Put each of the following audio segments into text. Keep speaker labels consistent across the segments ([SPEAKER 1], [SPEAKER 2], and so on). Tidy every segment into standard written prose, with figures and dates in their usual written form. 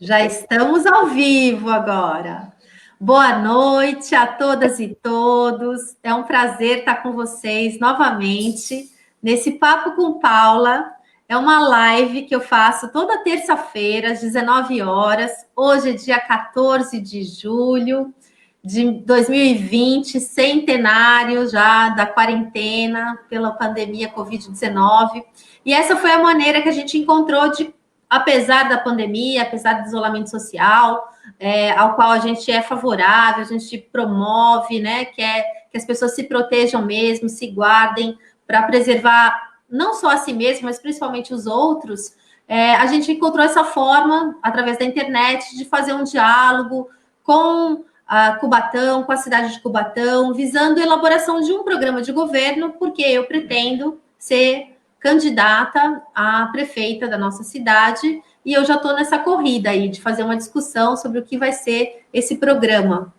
[SPEAKER 1] Já estamos ao vivo agora. Boa noite a todas e todos. É um prazer estar com vocês novamente nesse Papo com Paula. É uma live que eu faço toda terça-feira, às 19 horas. Hoje é dia 14 de julho de 2020, centenário já da quarentena pela pandemia Covid-19. E essa foi a maneira que a gente encontrou de, apesar da pandemia, apesar do isolamento social, ao qual a gente é favorável, a gente promove, né, que as pessoas se protejam mesmo, se guardem para preservar não só a si mesmo, mas principalmente os outros. A gente encontrou essa forma, através da internet, de fazer um diálogo com a Cubatão, com a cidade de Cubatão, visando a elaboração de um programa de governo, porque eu pretendo ser candidata a prefeita da nossa cidade e eu já estou nessa corrida aí de fazer uma discussão sobre o que vai ser esse programa.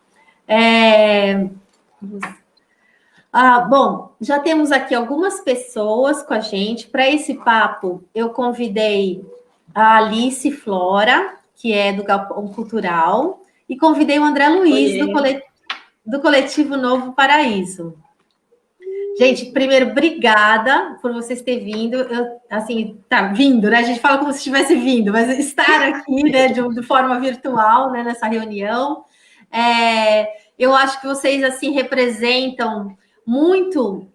[SPEAKER 1] Bom, já temos aqui algumas pessoas com a gente. Para esse papo, eu convidei a Alice Flora, que é do Galpão Cultural, e convidei o André Luiz, do Coletivo Novo Paraíso. Gente, primeiro, obrigada por vocês terem vindo. Tá vindo, né? A gente fala como se estivesse vindo, mas estar aqui, né, de forma virtual, né, nessa reunião. Eu acho que vocês, assim, representam muito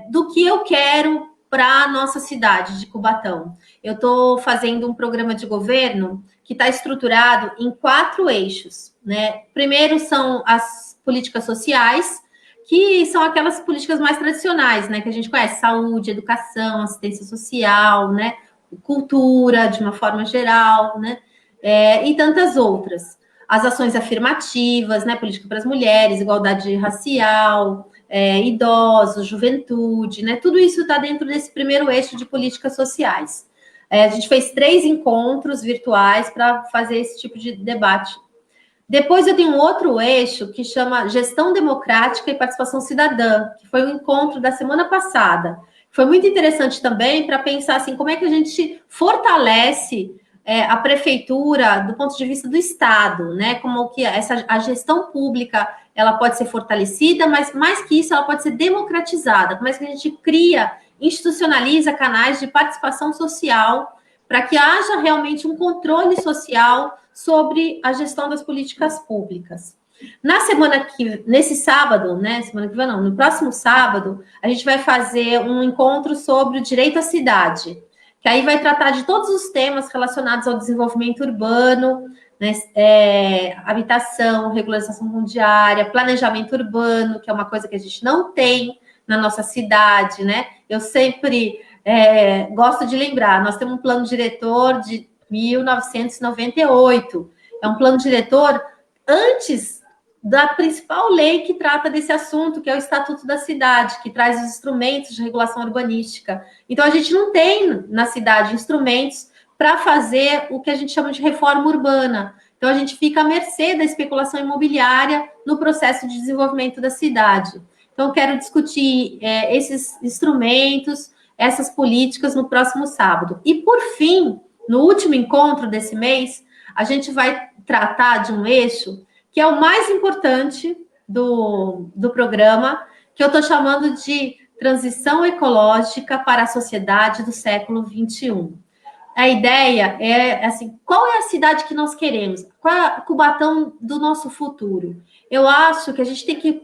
[SPEAKER 1] do que eu quero para a nossa cidade de Cubatão. Eu estou fazendo um programa de governo que está estruturado em 4 eixos, né? Primeiro são as políticas sociais, que são aquelas políticas mais tradicionais, né, que a gente conhece, saúde, educação, assistência social, né, cultura, de uma forma geral, né, e tantas outras. As ações afirmativas, né, política para as mulheres, igualdade racial, idosos, juventude, né, tudo isso está dentro desse primeiro eixo de políticas sociais. A gente fez 3 encontros virtuais para fazer esse tipo de debate. Depois eu tenho um outro eixo que chama Gestão Democrática e Participação Cidadã, que foi um encontro da semana passada. Foi muito interessante também para pensar assim, como é que a gente fortalece a prefeitura do ponto de vista do Estado, né? Como que a gestão pública ela pode ser fortalecida, mas mais que isso, ela pode ser democratizada. Como é que a gente cria, institucionaliza canais de participação social para que haja realmente um controle social sobre a gestão das políticas públicas. Nesse sábado, né? Semana que vem não, no próximo sábado, a gente vai fazer um encontro sobre o direito à cidade, que aí vai tratar de todos os temas relacionados ao desenvolvimento urbano, né, habitação, regularização fundiária, planejamento urbano, que é uma coisa que a gente não tem na nossa cidade, né? Eu sempre gosto de lembrar, nós temos um plano diretor de 1998. É um plano diretor antes da principal lei que trata desse assunto, que é o Estatuto da Cidade, que traz os instrumentos de regulação urbanística. Então, a gente não tem na cidade instrumentos para fazer o que a gente chama de reforma urbana. Então, a gente fica à mercê da especulação imobiliária no processo de desenvolvimento da cidade. Então, eu quero discutir esses instrumentos, essas políticas no próximo sábado. E, por fim, no último encontro desse mês, a gente vai tratar de um eixo que é o mais importante do programa, que eu estou chamando de transição ecológica para a sociedade do século XXI. A ideia é, assim, qual é a cidade que nós queremos? Qual é a Cubatão do nosso futuro? Eu acho que a gente tem que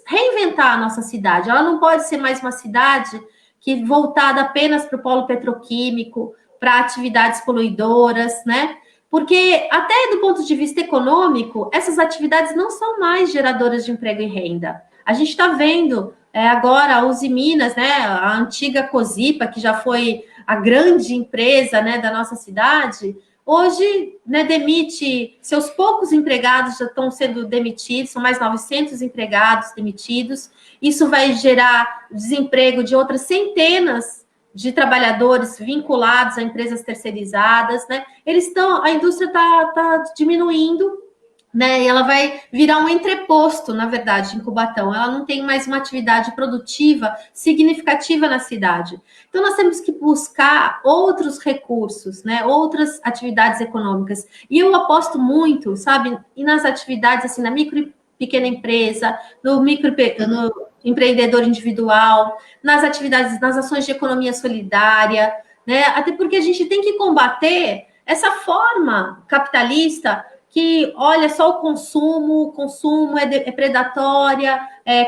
[SPEAKER 1] reinventar a nossa cidade. Ela não pode ser mais uma cidade que voltada apenas para o polo petroquímico, para atividades poluidoras, né? Porque, até do ponto de vista econômico, essas atividades não são mais geradoras de emprego e renda. A gente está vendo agora a Uzi Minas, né, a antiga Cosipa, que já foi a grande empresa, né, da nossa cidade, hoje, né, demite, seus poucos empregados já estão sendo demitidos, são mais 900 empregados demitidos. Isso vai gerar desemprego de outras centenas de trabalhadores vinculados a empresas terceirizadas, né? A indústria está diminuindo né? E ela vai virar um entreposto, na verdade, em Cubatão. Ela não tem mais uma atividade produtiva significativa na cidade. Então, nós temos que buscar outros recursos, né? Outras atividades econômicas. E eu aposto muito, sabe, e nas atividades assim, na micro e pequena empresa, no empreendedor individual, nas atividades, nas ações de economia solidária, né? Até porque a gente tem que combater essa forma capitalista que olha só o consumo é predatória,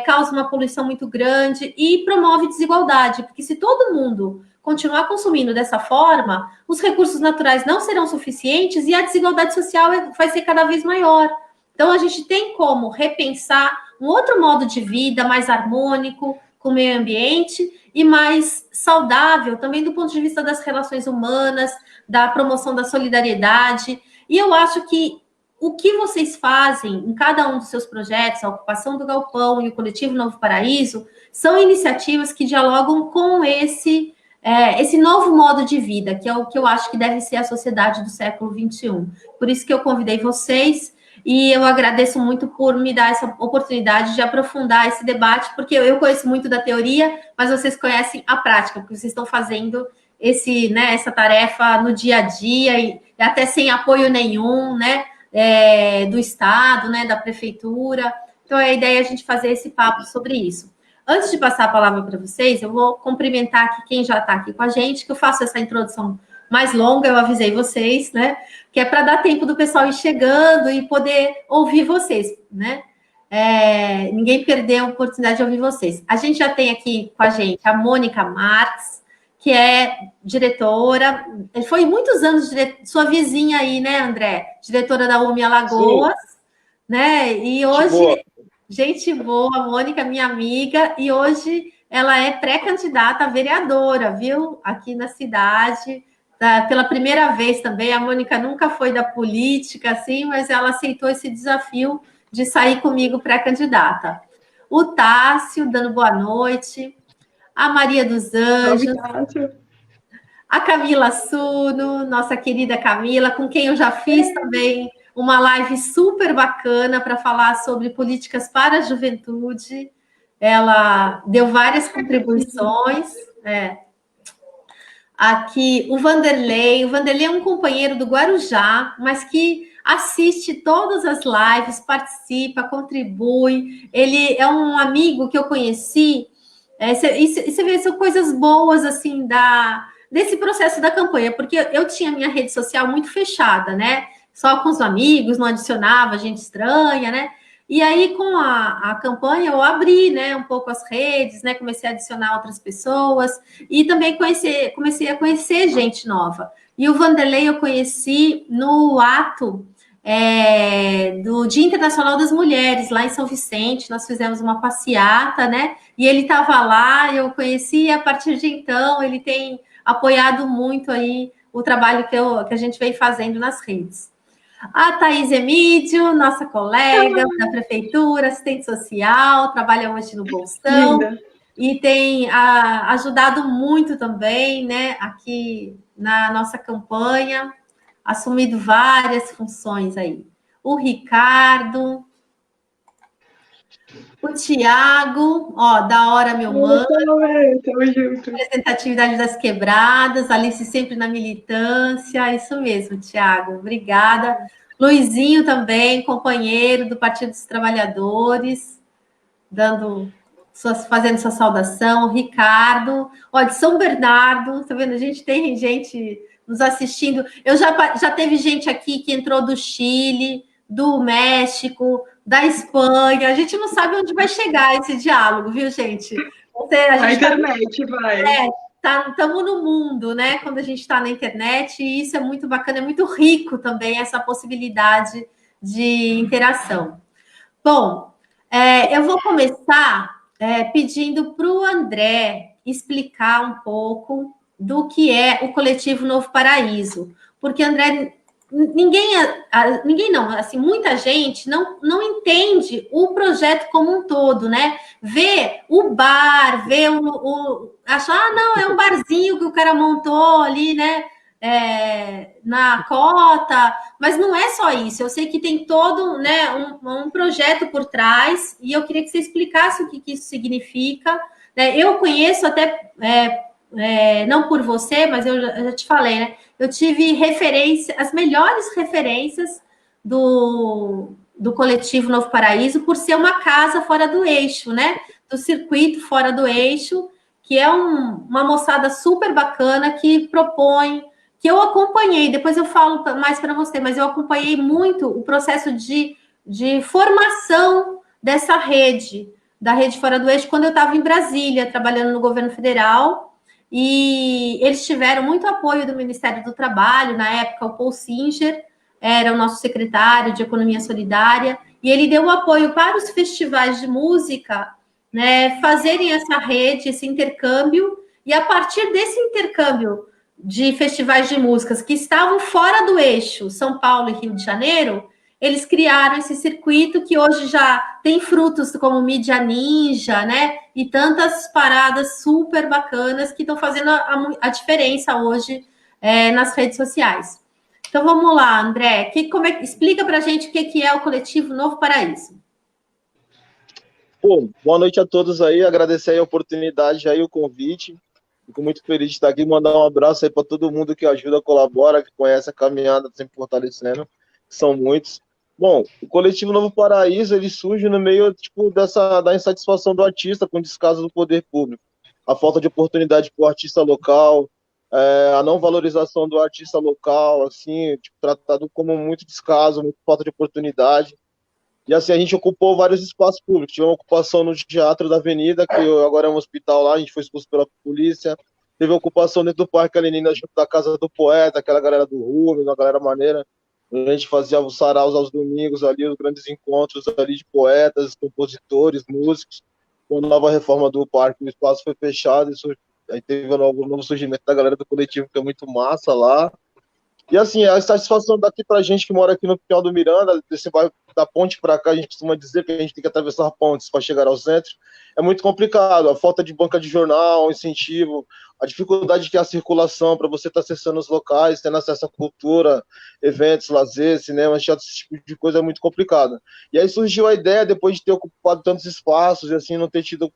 [SPEAKER 1] causa uma poluição muito grande e promove desigualdade, porque se todo mundo continuar consumindo dessa forma, os recursos naturais não serão suficientes e a desigualdade social vai ser cada vez maior. Então, a gente tem como repensar um outro modo de vida mais harmônico com o meio ambiente e mais saudável, também do ponto de vista das relações humanas, da promoção da solidariedade. E eu acho que o que vocês fazem em cada um dos seus projetos, a Ocupação do Galpão e o Coletivo Novo Paraíso, são iniciativas que dialogam com esse novo modo de vida, que é o que eu acho que deve ser a sociedade do século XXI. Por isso que eu convidei vocês, e eu agradeço muito por me dar essa oportunidade de aprofundar esse debate, porque eu conheço muito da teoria, mas vocês conhecem a prática, porque vocês estão fazendo essa tarefa no dia a dia, e até sem apoio nenhum, né? Do Estado, né, da Prefeitura. Então, a ideia é a gente fazer esse papo sobre isso. Antes de passar a palavra para vocês, eu vou cumprimentar aqui quem já está aqui com a gente, que eu faço essa introdução mais longa, eu avisei vocês, né, que é para dar tempo do pessoal ir chegando e poder ouvir vocês, né, ninguém perder a oportunidade de ouvir vocês. A gente já tem aqui com a gente a Mônica Marques, que é diretora, foi muitos anos sua vizinha aí, né, André? Diretora da UMI Alagoas, sim, né? E hoje, gente boa, Mônica, minha amiga, e hoje ela é pré-candidata a vereadora, viu? Aqui na cidade, pela primeira vez também. A Mônica nunca foi da política, assim, mas ela aceitou esse desafio de sair comigo pré-candidata. O Tássio, dando boa noite. A Maria dos Anjos, a Camila Suno, nossa querida Camila, com quem eu já fiz também uma live super bacana para falar sobre políticas para a juventude. Ela deu várias contribuições. Aqui, o Vanderlei é um companheiro do Guarujá, mas que assiste todas as lives, participa, contribui. Ele é um amigo que eu conheci. Você vê, são coisas boas, assim, desse processo da campanha, porque eu tinha minha rede social muito fechada, né? Só com os amigos, não adicionava gente estranha, né? E aí, com a campanha, eu abri, né, um pouco as redes, né? Comecei a adicionar outras pessoas e também comecei a conhecer gente nova. E o Vanderlei eu conheci no ato do Dia Internacional das Mulheres, lá em São Vicente. Nós fizemos uma passeata, né? E ele estava lá, eu conheci, e a partir de então ele tem apoiado muito aí o trabalho que a gente vem fazendo nas redes. A Thaís Emídio, nossa colega da prefeitura, assistente social, trabalha hoje no Bolsão. Linda. E tem ajudado muito também, né, aqui na nossa campanha, assumido várias funções aí. O Ricardo, o Tiago, da hora, meu mano. Tamo junto. Representatividade das quebradas, Alice sempre na militância, isso mesmo, Tiago, obrigada. Luizinho também, companheiro do Partido dos Trabalhadores, fazendo sua saudação. Ricardo, de São Bernardo, tá vendo? A gente tem gente nos assistindo. Eu já teve gente aqui que entrou do Chile, do México, da Espanha. A gente não sabe onde vai chegar esse diálogo, viu, gente? A internet vai. Estamos no mundo, né? Quando a gente está na internet, e isso é muito bacana, é muito rico também essa possibilidade de interação. Bom, eu vou começar pedindo para o André explicar um pouco do que é o Coletivo Novo Paraíso, porque, André, ninguém não, assim, muita gente não entende o projeto como um todo, né? Vê o bar, vê acha, não, é um barzinho que o cara montou ali, né? na cota, mas não é só isso. Eu sei que tem todo, né, um projeto por trás, e eu queria que você explicasse o que isso significa. Né? Eu conheço até, não por você, mas eu já te falei, né? Eu tive referência, as melhores referências do coletivo Novo Paraíso por ser uma casa fora do eixo, né? Do circuito fora do eixo, que é uma moçada super bacana que propõe, que eu acompanhei, depois eu falo mais para você, mas eu acompanhei muito o processo de formação dessa rede, da rede fora do eixo, quando eu estava em Brasília, trabalhando no governo federal, e eles tiveram muito apoio do Ministério do Trabalho, na época o Paul Singer era o nosso secretário de Economia Solidária, e ele deu apoio para os festivais de música, né, fazerem essa rede, esse intercâmbio, e a partir desse intercâmbio de festivais de músicas que estavam fora do eixo São Paulo e Rio de Janeiro, eles criaram esse circuito que hoje já tem frutos como Mídia Ninja, né? E tantas paradas super bacanas que estão fazendo a diferença hoje nas redes sociais. Então vamos lá, André. Explica para a gente o que é o Coletivo Novo Paraíso.
[SPEAKER 2] Pô, boa noite a todos aí, agradecer aí a oportunidade aí, o convite. Fico muito feliz de estar aqui, mandar um abraço aí para todo mundo que ajuda, colabora, que conhece a caminhada, sempre fortalecendo, que são muitos. Bom, o Coletivo Novo Paraíso, ele surge no meio, tipo, da insatisfação do artista com o descaso do poder público. A falta de oportunidade para o artista local, a não valorização do artista local, assim, tipo, tratado como muito descaso, muita falta de oportunidade. E assim, a gente ocupou vários espaços públicos. Tivemos uma ocupação no Teatro da Avenida, que agora é um hospital lá, a gente foi expulso pela polícia. Teve ocupação dentro do Parque Alenina, junto da Casa do Poeta, aquela galera do Rubens, uma galera maneira. A gente fazia os saraus aos domingos ali, os grandes encontros ali de poetas, compositores, músicos. Com a nova reforma do parque, o espaço foi fechado, aí teve um novo surgimento da galera do coletivo, que é muito massa lá. E assim, a satisfação daqui pra gente que mora aqui no Pinhal do Miranda, desse bairro da ponte para cá, a gente costuma dizer que a gente tem que atravessar pontes para chegar ao centro, é muito complicado. A falta de banca de jornal, incentivo, a dificuldade que é a circulação para você estar acessando os locais, tendo acesso à cultura, eventos, lazer, cinema, teatro, esse tipo de coisa é muito complicado. E aí surgiu a ideia, depois de ter ocupado tantos espaços e assim não ter tido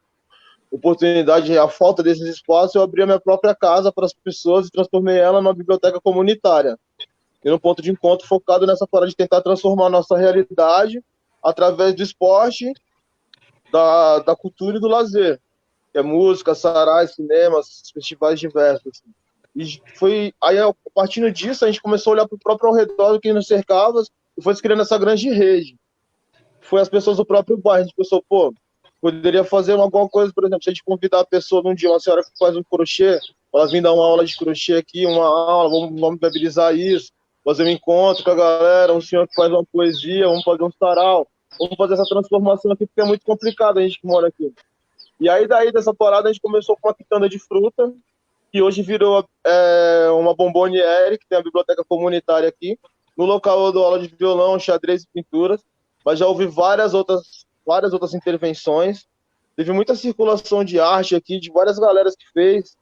[SPEAKER 2] oportunidade, a falta desses espaços, eu abri a minha própria casa para as pessoas e transformei ela numa biblioteca comunitária. E num ponto de encontro focado nessa forma de tentar transformar a nossa realidade através do esporte, da cultura e do lazer, que é música, sarais, cinemas, festivais diversos. E foi aí, a partir disso, a gente começou a olhar para o próprio ao redor do que nos cercava e foi se criando essa grande rede. Foi as pessoas do próprio bairro. A gente pensou, pô, poderia fazer alguma coisa, por exemplo, se a gente convidar a pessoa num dia, uma senhora que faz um crochê, ela vir dar uma aula de crochê aqui, uma aula, vamos viabilizar isso, fazer um encontro com a galera, um senhor que faz uma poesia, vamos fazer um sarau, vamos fazer essa transformação aqui, porque é muito complicado a gente que mora aqui. E aí, daí dessa parada, a gente começou com uma quitanda de fruta, que hoje virou uma bomboniere, que tem a biblioteca comunitária aqui. No local eu dou aula de violão, xadrez e pinturas, mas já houve várias outras intervenções. Teve muita circulação de arte aqui, de várias galeras que fez.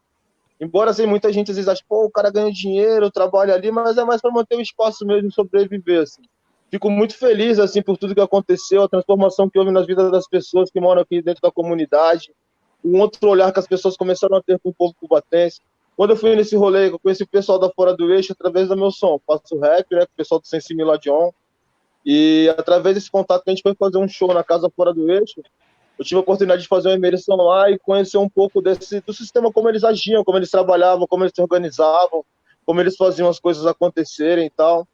[SPEAKER 2] Embora assim, muita gente às vezes ache, pô, o cara ganha dinheiro, trabalha ali, mas é mais para manter o espaço mesmo, sobreviver, assim. Fico muito feliz, assim, por tudo que aconteceu, a transformação que houve nas vidas das pessoas que moram aqui dentro da comunidade, um outro olhar que as pessoas começaram a ter com o povo cubatense. Quando eu fui nesse rolê, eu conheci o pessoal da Fora do Eixo através do meu som. Faço rap, né, com o pessoal do Sensi Miladion. E através desse contato que a gente foi fazer um show na Casa Fora do Eixo, eu tive a oportunidade de fazer uma imersão lá e conhecer um pouco do sistema, como eles agiam, como eles trabalhavam, como eles se organizavam, como eles faziam as coisas acontecerem e tal.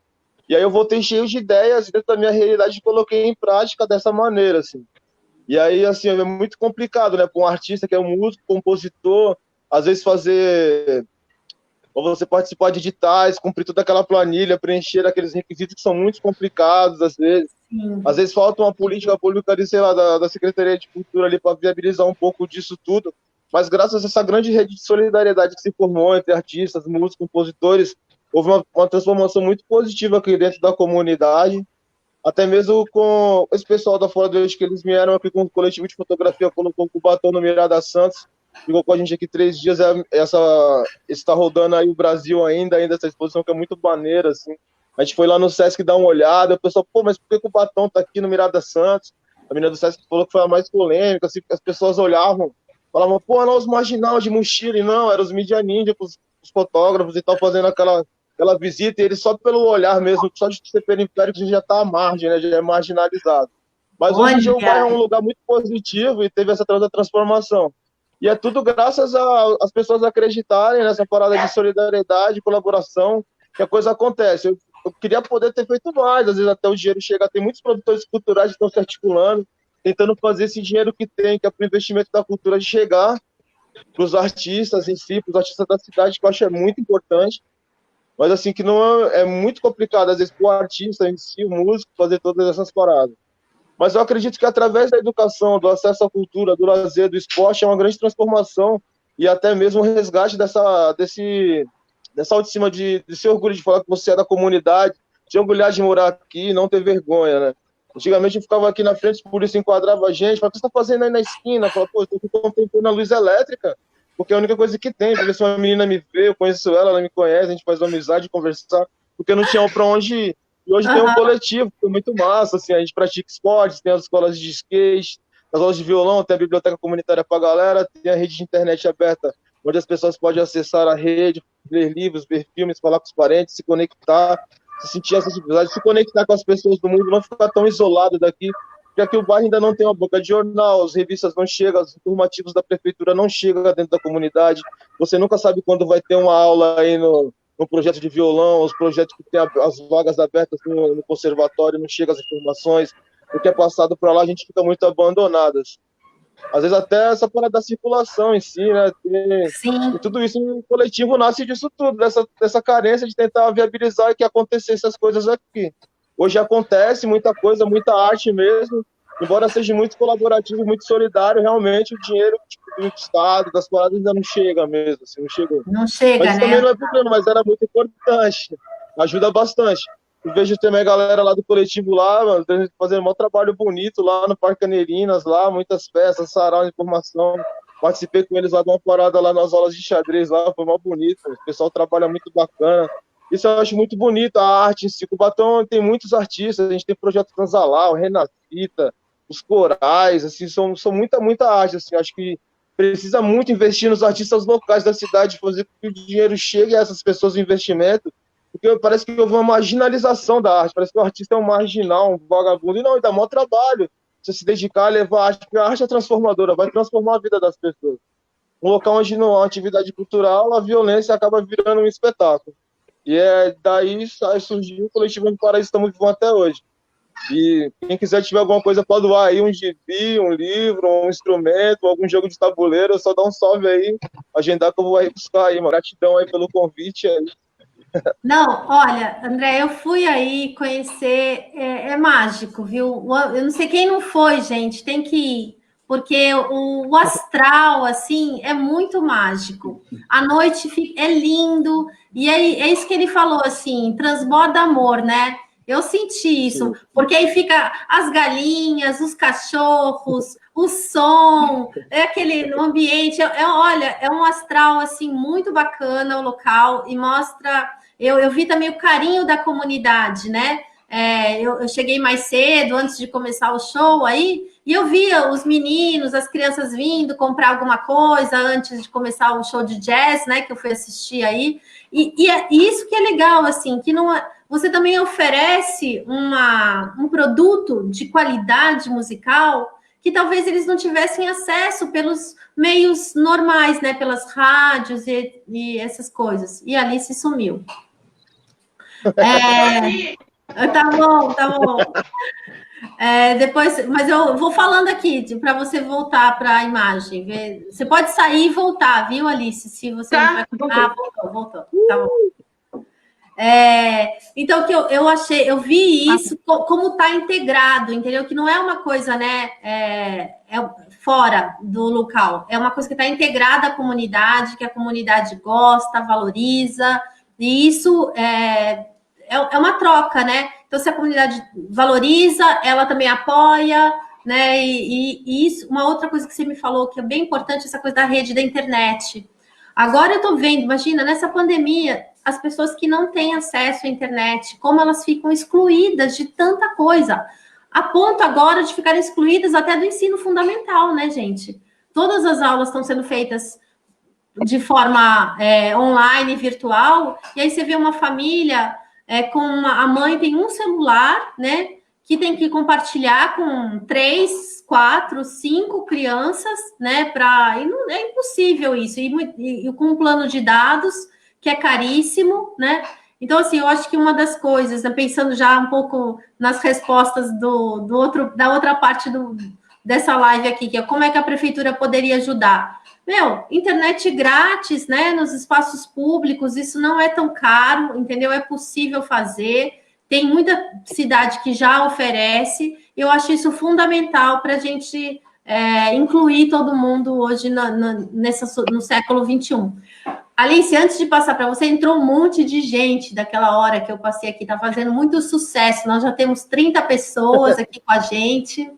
[SPEAKER 2] E aí eu voltei cheio de ideias dentro da minha realidade e coloquei em prática dessa maneira, assim. E aí, assim, é muito complicado, né, para um artista que é um músico, compositor, às vezes fazer, ou você participar de editais, cumprir toda aquela planilha, preencher aqueles requisitos que são muito complicados, às vezes. Sim. Às vezes falta uma política pública ali, sei lá, da Secretaria de Cultura ali para viabilizar um pouco disso tudo. Mas graças a essa grande rede de solidariedade que se formou entre artistas, músicos, compositores, houve uma transformação muito positiva aqui dentro da comunidade. Até mesmo com esse pessoal da Fora do Eixo, que eles vieram aqui com o coletivo de fotografia, colocou o Cubatão no Mirada Santos, ficou com a gente aqui 3 dias, está rodando aí o Brasil ainda essa exposição que é muito maneira, assim. A gente foi lá no Sesc dar uma olhada, o pessoal, pô, mas por que o Batom tá aqui no Mirada Santos? A menina do Sesc falou que foi a mais polêmica, assim, as pessoas olhavam, falavam, pô, não, os marginal de mochila, e não, eram os mídia ninja, os fotógrafos e tal, fazendo aquela visita, e eles só pelo olhar mesmo, só de ser periférico, a gente já tá à margem, né, já é marginalizado. Mas hoje em dia o bairro é um lugar muito positivo e teve essa transformação. E é tudo graças às pessoas acreditarem nessa parada de solidariedade, colaboração, que a coisa acontece. Eu queria poder ter feito mais, às vezes até o dinheiro chega. Tem muitos produtores culturais que estão se articulando, tentando fazer esse dinheiro que tem, que é para o investimento da cultura, de chegar para os artistas em si, para os artistas da cidade, que eu acho é muito importante. Mas assim, que não é muito complicado, às vezes, para o artista em si, o músico, fazer todas essas paradas. Mas eu acredito que através da educação, do acesso à cultura, do lazer, do esporte, é uma grande transformação e até mesmo o resgate dessa autoestima de ser orgulho de falar que você é da comunidade, de orgulhar de morar aqui e não ter vergonha, né? Antigamente eu ficava aqui na frente, por isso enquadrava a gente, falava, o que você está fazendo aí na esquina? Eu falava, pô, eu estou contemplando a luz elétrica, porque é a única coisa que tem, porque se uma menina me vê, eu conheço ela, ela me conhece, a gente faz uma amizade, conversar, porque não tinha para onde ir. E hoje tem um coletivo, que é muito massa, assim, a gente pratica esportes, tem as escolas de skate, as aulas de violão, tem a biblioteca comunitária para a galera, tem a rede de internet aberta, onde as pessoas podem acessar a rede, ler livros, ver filmes, falar com os parentes, se conectar, se sentir essa dificuldade, se conectar com as pessoas do mundo, não ficar tão isolado daqui, porque aqui o bairro ainda não tem uma boca de jornal, as revistas não chegam, os informativos da prefeitura não chegam dentro da comunidade, você nunca sabe quando vai ter uma aula aí no projeto de violão, os projetos que tem as vagas abertas no conservatório, não chegam as informações, o que é passado para lá a gente fica muito abandonadas. Às vezes até essa parada da circulação em si, né? E tudo isso no coletivo nasce disso tudo, dessa carência de tentar viabilizar e que acontecesse as coisas aqui. Hoje acontece muita coisa, muita arte mesmo, embora seja muito colaborativo, muito solidário, realmente o dinheiro tipo, do Estado, das paradas ainda não chega mesmo, assim, não chegou.
[SPEAKER 1] Não chega,
[SPEAKER 2] mas isso
[SPEAKER 1] né?
[SPEAKER 2] também não é problema, mas era muito importante, ajuda bastante. Eu vejo também a galera lá do coletivo lá, mano, fazendo um trabalho bonito lá no Parque Caneirinhas, lá, muitas festas, sarau, informação. Participei com eles lá de uma parada lá nas aulas de xadrez lá, foi mó bonito. O pessoal trabalha muito bacana. Isso eu acho muito bonito, a arte em si. O Batom tem muitos artistas, a gente tem o Projeto Transalar, o Renatita, os corais, assim, são muita arte, assim, acho que precisa muito investir nos artistas locais da cidade, fazer com que o dinheiro chegue a essas pessoas, o investimento, porque parece que houve uma marginalização da arte, parece que o artista é um marginal, um vagabundo, e não, dá maior trabalho você se dedicar a levar a arte, porque a arte é transformadora, vai transformar a vida das pessoas. Um local onde não há uma atividade cultural, a violência acaba virando um espetáculo. E daí surgiu o Coletivo do Paraíso, estamos vivos até hoje. E quem quiser tiver alguma coisa para doar aí, um gibi, um livro, um instrumento, algum jogo de tabuleiro, só dá um salve aí, agendar que eu vou aí buscar aí, mano. Gratidão aí pelo convite aí.
[SPEAKER 1] Não, olha, André, eu fui aí conhecer, é mágico, viu? Eu não sei quem não foi, gente, tem que ir, porque o astral, assim, é muito mágico. A noite é lindo, e é isso que ele falou, assim, transborda amor, né? Eu senti isso, porque aí fica as galinhas, os cachorros, o som, é aquele ambiente, olha, é um astral, assim, muito bacana o local, e mostra... Eu vi também o carinho da comunidade, né? Eu cheguei mais cedo, antes de começar o show aí, e eu via os meninos, as crianças vindo comprar alguma coisa antes de começar o show de jazz, né? Que eu fui assistir aí. E isso que é legal, assim, que não você também oferece um produto de qualidade musical que talvez eles não tivessem acesso pelos meios normais, né? Pelas rádios e essas coisas. E ali se sumiu. Tá bom, tá bom. Depois, mas eu vou falando aqui para você voltar para a imagem. Você pode sair e voltar, viu, Alice? Se você não vai... voltou. Tá bom. Então, que eu achei, eu vi isso como está integrado, entendeu? Que não é uma coisa, né? Fora do local, é uma coisa que está integrada à comunidade, que a comunidade gosta, valoriza, e isso é uma troca, né? Então, se a comunidade valoriza, ela também apoia, né? E isso, uma outra coisa que você me falou que é bem importante, essa coisa da rede da internet. Agora eu tô vendo, imagina, nessa pandemia, as pessoas que não têm acesso à internet, como elas ficam excluídas de tanta coisa, a ponto agora de ficarem excluídas até do ensino fundamental, né, gente? Todas as aulas estão sendo feitas de forma online, virtual, e aí você vê uma família a mãe tem um celular, né? Que tem que compartilhar com 3, 4, 5 crianças, né? E não, é impossível isso, e com um plano de dados que é caríssimo, né? Então, assim, eu acho que uma das coisas, né, pensando já um pouco nas respostas da outra parte dessa live aqui, que é como é que a prefeitura poderia ajudar. Internet grátis, né, nos espaços públicos, isso não é tão caro, entendeu? É possível fazer. Tem muita cidade que já oferece. Eu acho isso fundamental para a gente incluir todo mundo hoje no século XXI. Alice, antes de passar para você, entrou um monte de gente daquela hora que eu passei aqui, está fazendo muito sucesso. Nós já temos 30 pessoas aqui com a gente.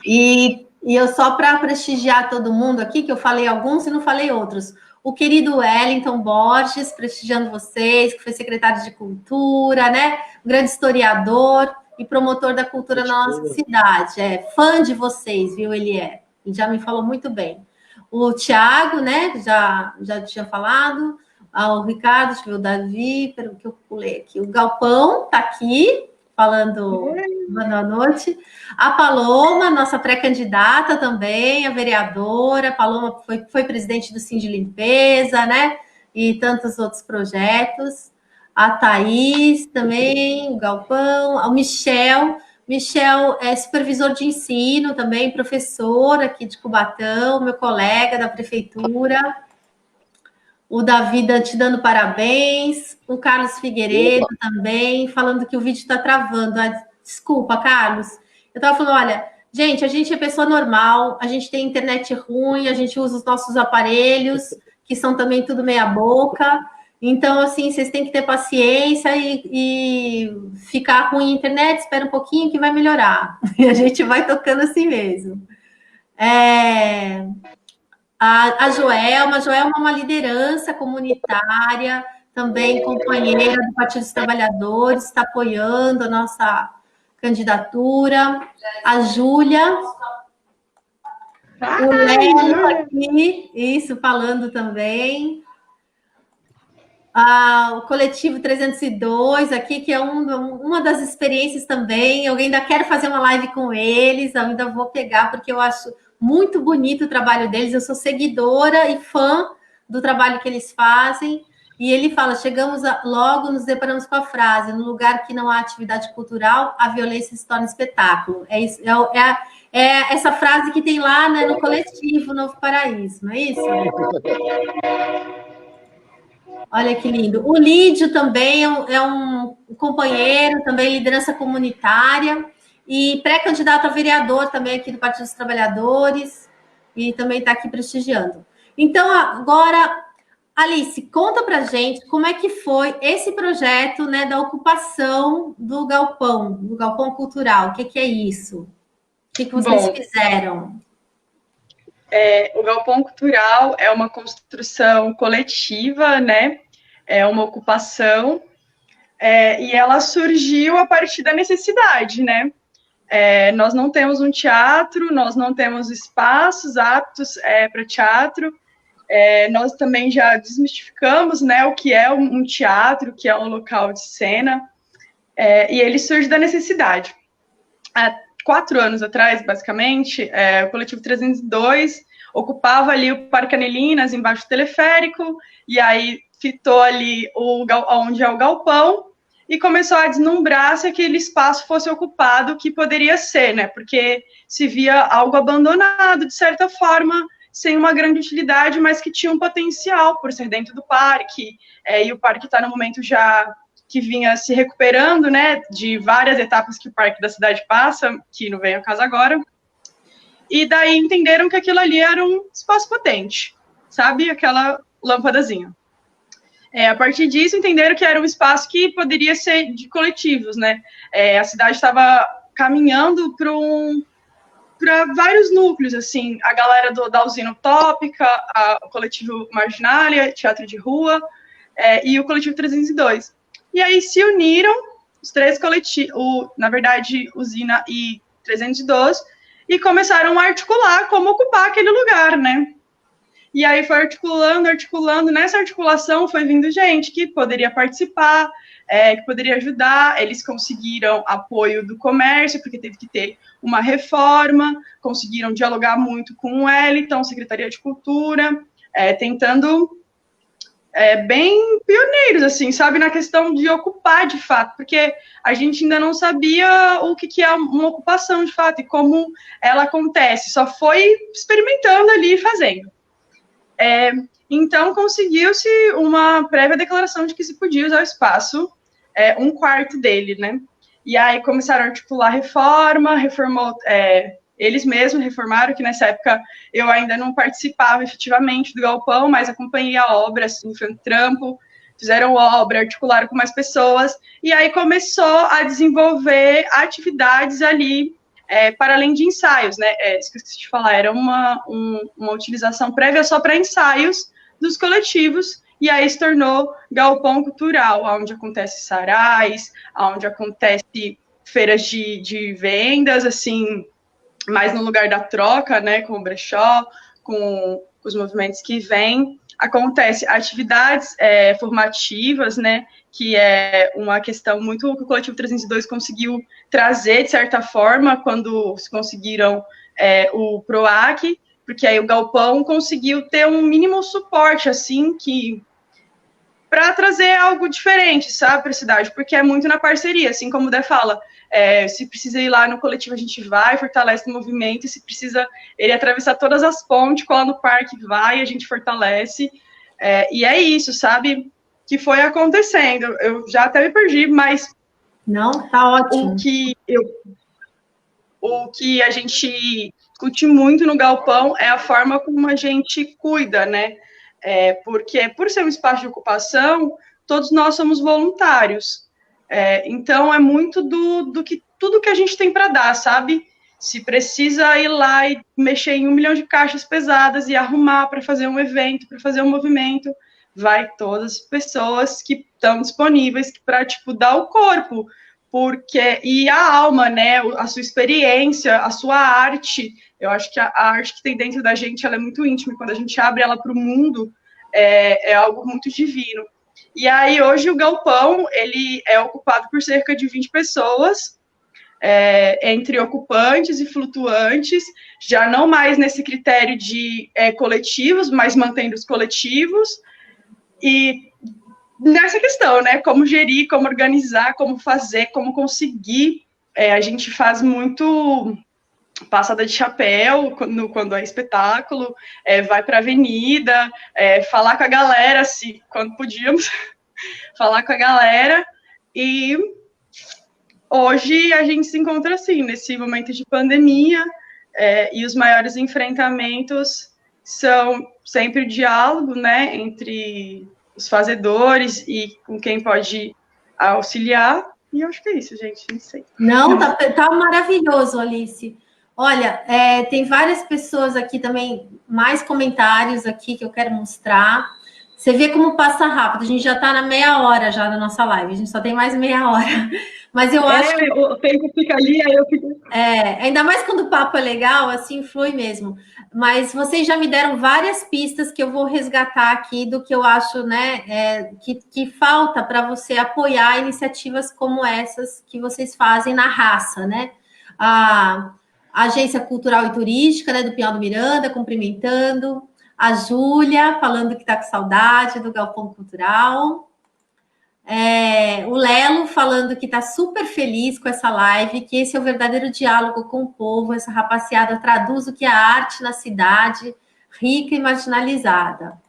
[SPEAKER 1] E eu só para prestigiar todo mundo aqui, que eu falei alguns e não falei outros. O querido Wellington Borges, prestigiando vocês, que foi secretário de Cultura, né? Um grande historiador e promotor da cultura na nossa cidade. É fã de vocês, viu? Ele já me falou muito bem. O Tiago, né? Já tinha falado. O Ricardo, deixa eu ver, o Davi, pelo que eu pulei aqui. O Galpão está aqui, falando boa noite. A Paloma, nossa pré-candidata também, a vereadora. A Paloma foi presidente do Sim de Limpeza, né? E tantos outros projetos. A Thaís também, o Galpão. O Michel. Michel é supervisor de ensino também, professor aqui de Cubatão, meu colega da prefeitura. O Davi te dando parabéns. O Carlos Figueiredo também, falando que o vídeo está travando. Desculpa, Carlos. Eu estava falando, olha, gente, a gente é pessoa normal, a gente tem internet ruim, a gente usa os nossos aparelhos, que são também tudo meia boca. Então, assim, vocês têm que ter paciência e ficar ruim a internet, espera um pouquinho que vai melhorar. E a gente vai tocando assim mesmo. A Joelma é uma liderança comunitária, também companheira do Partido dos Trabalhadores, está apoiando a nossa candidatura. A Júlia, o Léo aqui, isso, falando também. O Coletivo 302 aqui, que é uma das experiências também. Eu ainda quero fazer uma live com eles, eu ainda vou pegar, porque eu acho muito bonito o trabalho deles. Eu sou seguidora e fã do trabalho que eles fazem. E ele fala, logo nos deparamos com a frase, no lugar que não há atividade cultural, a violência se torna espetáculo. É essa frase que tem lá, né, no Coletivo Novo Paraíso, não é isso? Olha que lindo. O Lídio também é um companheiro, também liderança comunitária, e pré-candidato a vereador também aqui do Partido dos Trabalhadores, e também está aqui prestigiando. Então, agora, Alice, conta para gente como é que foi esse projeto, né, da ocupação do galpão cultural. O que é isso? O que vocês fizeram?
[SPEAKER 3] O Galpão Cultural é uma construção coletiva, né? É uma ocupação, e ela surgiu a partir da necessidade, né? Nós não temos um teatro, nós não temos espaços aptos para teatro, nós também já desmistificamos, né, o que é um teatro, o que é um local de cena, e ele surge da necessidade. 4 anos atrás, basicamente, o Coletivo 302 ocupava ali o Parque Anelinas, embaixo do teleférico, e aí fitou ali onde é o galpão, e começou a deslumbrar se aquele espaço fosse ocupado, o que poderia ser, né? Porque se via algo abandonado, de certa forma, sem uma grande utilidade, mas que tinha um potencial por ser dentro do parque, e o parque está no momento já que vinha se recuperando, né, de várias etapas que o parque da cidade passa, que não vem ao caso agora, e daí entenderam que aquilo ali era um espaço potente, sabe, aquela lâmpadazinha. A partir disso, entenderam que era um espaço que poderia ser de coletivos, né, a cidade estava caminhando para para vários núcleos, assim, a galera da usina utópica, o coletivo Marginália, Teatro de Rua, e o coletivo 302. E aí se uniram os três coletivos, na verdade, usina e 302, e começaram a articular como ocupar aquele lugar, né? E aí foi articulando, nessa articulação foi vindo gente que poderia participar, que poderia ajudar, eles conseguiram apoio do comércio, porque teve que ter uma reforma, conseguiram dialogar muito com o Wellington, Secretaria de Cultura, tentando bem pioneiros, assim, sabe, na questão de ocupar de fato, porque a gente ainda não sabia o que é uma ocupação de fato e como ela acontece, só foi experimentando ali e fazendo. Então, conseguiu-se uma prévia declaração de que se podia usar o espaço, um quarto dele, né? E aí começaram a articular reformou, eles mesmos reformaram, que nessa época eu ainda não participava efetivamente do galpão, mas acompanhei a obra, assim, foi um trampo, fizeram obra, articularam com mais pessoas, e aí começou a desenvolver atividades ali, para além de ensaios, né? Isso que eu esqueci de falar, era uma utilização prévia só para ensaios dos coletivos, e aí se tornou galpão cultural, onde acontece sarais, onde acontece feiras de vendas, assim, mais no lugar da troca, né, com o brechó, com os movimentos que vêm. Acontece atividades formativas, né, que é uma questão muito que o Coletivo 302 conseguiu trazer, de certa forma, quando se conseguiram o PROAC, porque aí o Galpão conseguiu ter um mínimo suporte, assim, que para trazer algo diferente, sabe, para a cidade, porque é muito na parceria, assim como o Dé fala, se precisa ir lá no coletivo, a gente vai, fortalece o movimento, e se precisa ele atravessar todas as pontes, colar no parque, vai, a gente fortalece, e é isso, sabe, que foi acontecendo. Eu já até me perdi, mas...
[SPEAKER 1] Não, tá ótimo.
[SPEAKER 3] O que a gente discute muito no Galpão é a forma como a gente cuida, né? Porque, por ser um espaço de ocupação, todos nós somos voluntários. Então, é muito do que tudo que a gente tem para dar, sabe? Se precisa ir lá e mexer em 1 milhão de caixas pesadas e arrumar para fazer um evento, para fazer um movimento, vai todas as pessoas que estão disponíveis para, tipo, dar o corpo, e a alma, né? A sua experiência, a sua arte. Eu acho que a arte que tem dentro da gente, ela é muito íntima, e quando a gente abre ela para o mundo, é algo muito divino. E aí, hoje, o Galpão, ele é ocupado por cerca de 20 pessoas, entre ocupantes e flutuantes, já não mais nesse critério de coletivos, mas mantendo os coletivos, e nessa questão, né, como gerir, como organizar, como fazer, como conseguir, a gente faz muito passada de chapéu quando é espetáculo, vai para a avenida, falar com a galera, assim, quando podíamos, falar com a galera, e hoje a gente se encontra assim, nesse momento de pandemia, e os maiores enfrentamentos são sempre o diálogo, né, entre os fazedores e com quem pode auxiliar, e eu acho que é isso, gente, não sei.
[SPEAKER 1] Não, tá maravilhoso, Alice. Olha, tem várias pessoas aqui também, mais comentários aqui que eu quero mostrar. Você vê como passa rápido, a gente já está na meia hora já da nossa live, a gente só tem mais meia hora. Mas eu acho que...
[SPEAKER 3] O tempo fica ali, aí eu fico...
[SPEAKER 1] ainda mais quando o papo é legal, assim, flui mesmo. Mas vocês já me deram várias pistas que eu vou resgatar aqui do que eu acho, né, que falta para você apoiar iniciativas como essas que vocês fazem na raça, né? A Agência Cultural e Turística, né, do Pinhal do Miranda, cumprimentando. A Júlia, falando que está com saudade do Galpão Cultural. O Lelo, falando que está super feliz com essa live, que esse é o verdadeiro diálogo com o povo, essa rapaziada traduz o que é a arte na cidade, rica e marginalizada.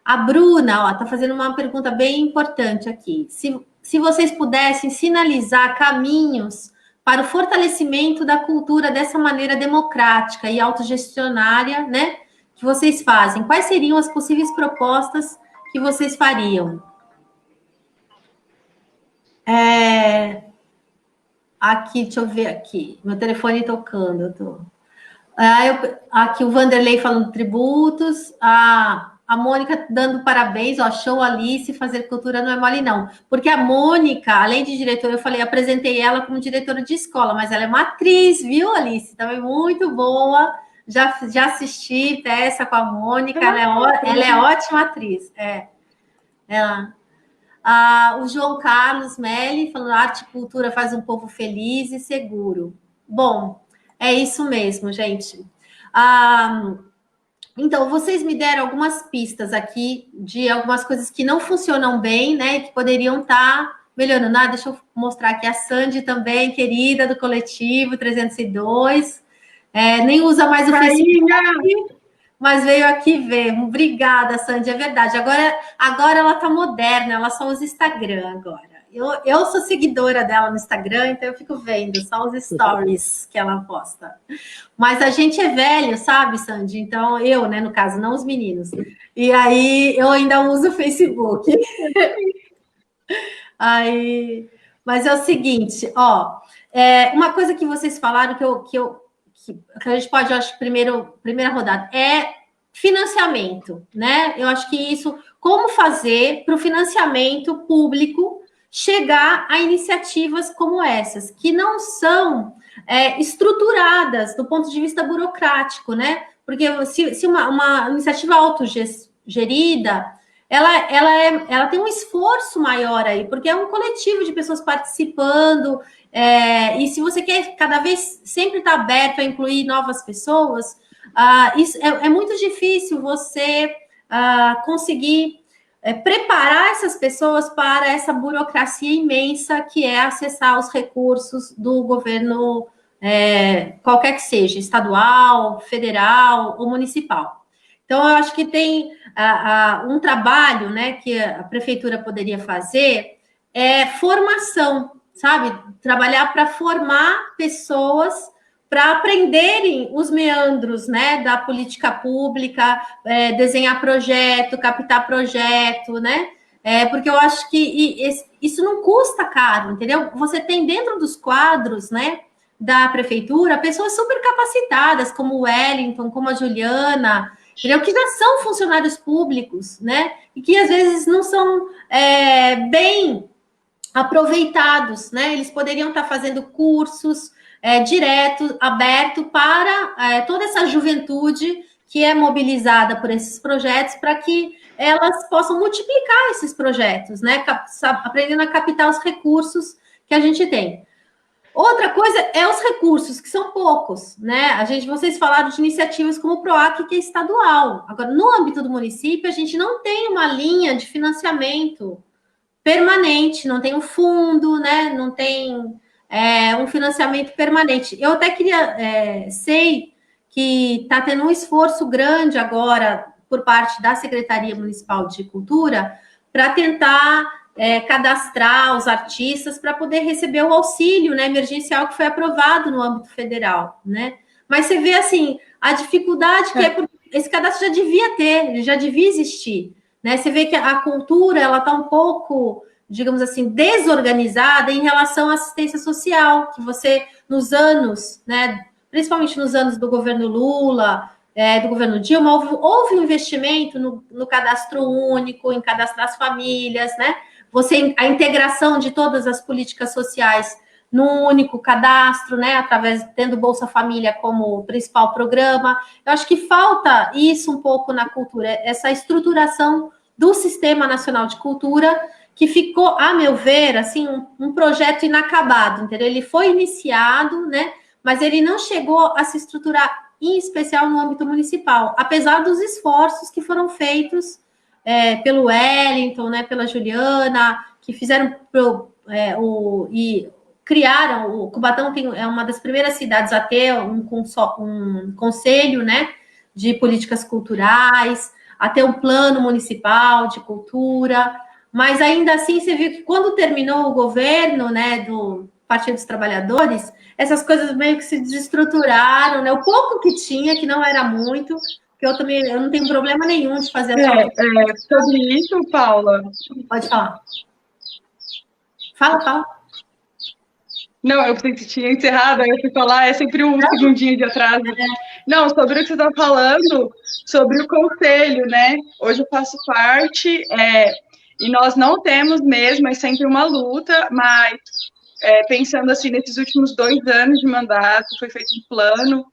[SPEAKER 1] A Bruna está fazendo uma pergunta bem importante aqui. Se vocês pudessem sinalizar caminhos para o fortalecimento da cultura dessa maneira democrática e autogestionária, né, que vocês fazem, quais seriam as possíveis propostas que vocês fariam? Aqui, deixa eu ver aqui, meu telefone tocando. Aqui o Vanderlei falando tributos, a Mônica dando parabéns, ó, show Alice, fazer cultura não é mole não, porque a Mônica, além de diretora, eu falei, apresentei ela como diretora de escola, mas ela é uma atriz, viu, Alice? Também muito boa, já assisti peça com a Mônica, ela é ótima atriz, o João Carlos Melli falando, arte e cultura faz um povo feliz e seguro. Bom, é isso mesmo, gente. Então, vocês me deram algumas pistas aqui de algumas coisas que não funcionam bem, né? Que poderiam estar melhorando. Deixa eu mostrar aqui a Sandy também, querida do Coletivo 302. Nem usa mais o Facebook, mas veio aqui ver. Obrigada, Sandy, é verdade. Agora ela tá moderna, ela só usa Instagram agora. Eu sou seguidora dela no Instagram, então eu fico vendo só os stories que ela posta. Mas a gente é velho, sabe, Sandy? Então, eu, né, no caso, não os meninos. E aí, eu ainda uso o Facebook. Mas é o seguinte, ó, uma coisa que vocês falaram que a gente pode, eu acho, primeira rodada, é financiamento, né? Eu acho que isso, como fazer para o financiamento público chegar a iniciativas como essas, que não são estruturadas do ponto de vista burocrático, né? Porque se uma iniciativa autogerida, ela tem um esforço maior aí, porque é um coletivo de pessoas participando, e se você quer cada vez sempre estar aberto a incluir novas pessoas, isso é muito difícil você conseguir preparar essas pessoas para essa burocracia imensa que é acessar os recursos do governo, qualquer que seja, estadual, federal ou municipal. Então, eu acho que tem um trabalho, né, que a prefeitura poderia fazer, formação, sabe? Trabalhar para formar pessoas para aprenderem os meandros, né, da política pública, desenhar projeto, captar projeto, né? Porque eu acho que isso não custa caro, entendeu? Você tem dentro dos quadros, né, da prefeitura, pessoas super capacitadas, como o Wellington, como a Juliana, entendeu? Que já são funcionários públicos, né? E que às vezes não são bem aproveitados, né? Eles poderiam estar fazendo cursos direto, aberto para toda essa juventude que é mobilizada por esses projetos, para que elas possam multiplicar esses projetos, né? Aprendendo a captar os recursos que a gente tem. Outra coisa é os recursos, que são poucos, né? Vocês falaram de iniciativas como o PROAC, que é estadual. Agora, no âmbito do município, a gente não tem uma linha de financiamento permanente, não tem um fundo, né? Não tem um financiamento permanente. Eu até sei que está tendo um esforço grande agora por parte da Secretaria Municipal de Cultura para tentar cadastrar os artistas para poder receber o auxílio, né, emergencial que foi aprovado no âmbito federal, né? Mas você vê, assim, a dificuldade que porque esse cadastro já devia ter, ele já devia existir, né? Você vê que a cultura, ela está um pouco, digamos assim, desorganizada em relação à assistência social, que você, nos anos, né, principalmente nos anos do governo Lula, do governo Dilma, houve um investimento no cadastro único, em cadastrar as famílias, né? A integração de todas as políticas sociais num único cadastro, né? Tendo Bolsa Família como principal programa. Eu acho que falta isso um pouco na cultura, essa estruturação do Sistema Nacional de Cultura, que ficou, a meu ver, assim, um projeto inacabado, entendeu? Ele foi iniciado, né? Mas ele não chegou a se estruturar, em especial no âmbito municipal, apesar dos esforços que foram feitos pelo Wellington, né, pela Juliana, que fizeram e criaram, o Cubatão é uma das primeiras cidades a ter um conselho, né, de políticas culturais, a ter um plano municipal de cultura, mas ainda assim você viu que quando terminou o governo, né, do Partido dos Trabalhadores, essas coisas meio que se desestruturaram, né, o pouco que tinha, que não era muito, que eu não tenho problema nenhum de fazer
[SPEAKER 3] sobre isso, Paula.
[SPEAKER 1] Pode falar. Fala.
[SPEAKER 3] Não, eu pensei que tinha encerrado, aí eu fui falar, é sempre um segundinho de atraso. Não, sobre o que você está falando, sobre o conselho, né? Hoje eu faço parte, e nós não temos mesmo, é sempre uma luta, mas pensando assim, nesses últimos 2 anos de mandato, foi feito um plano,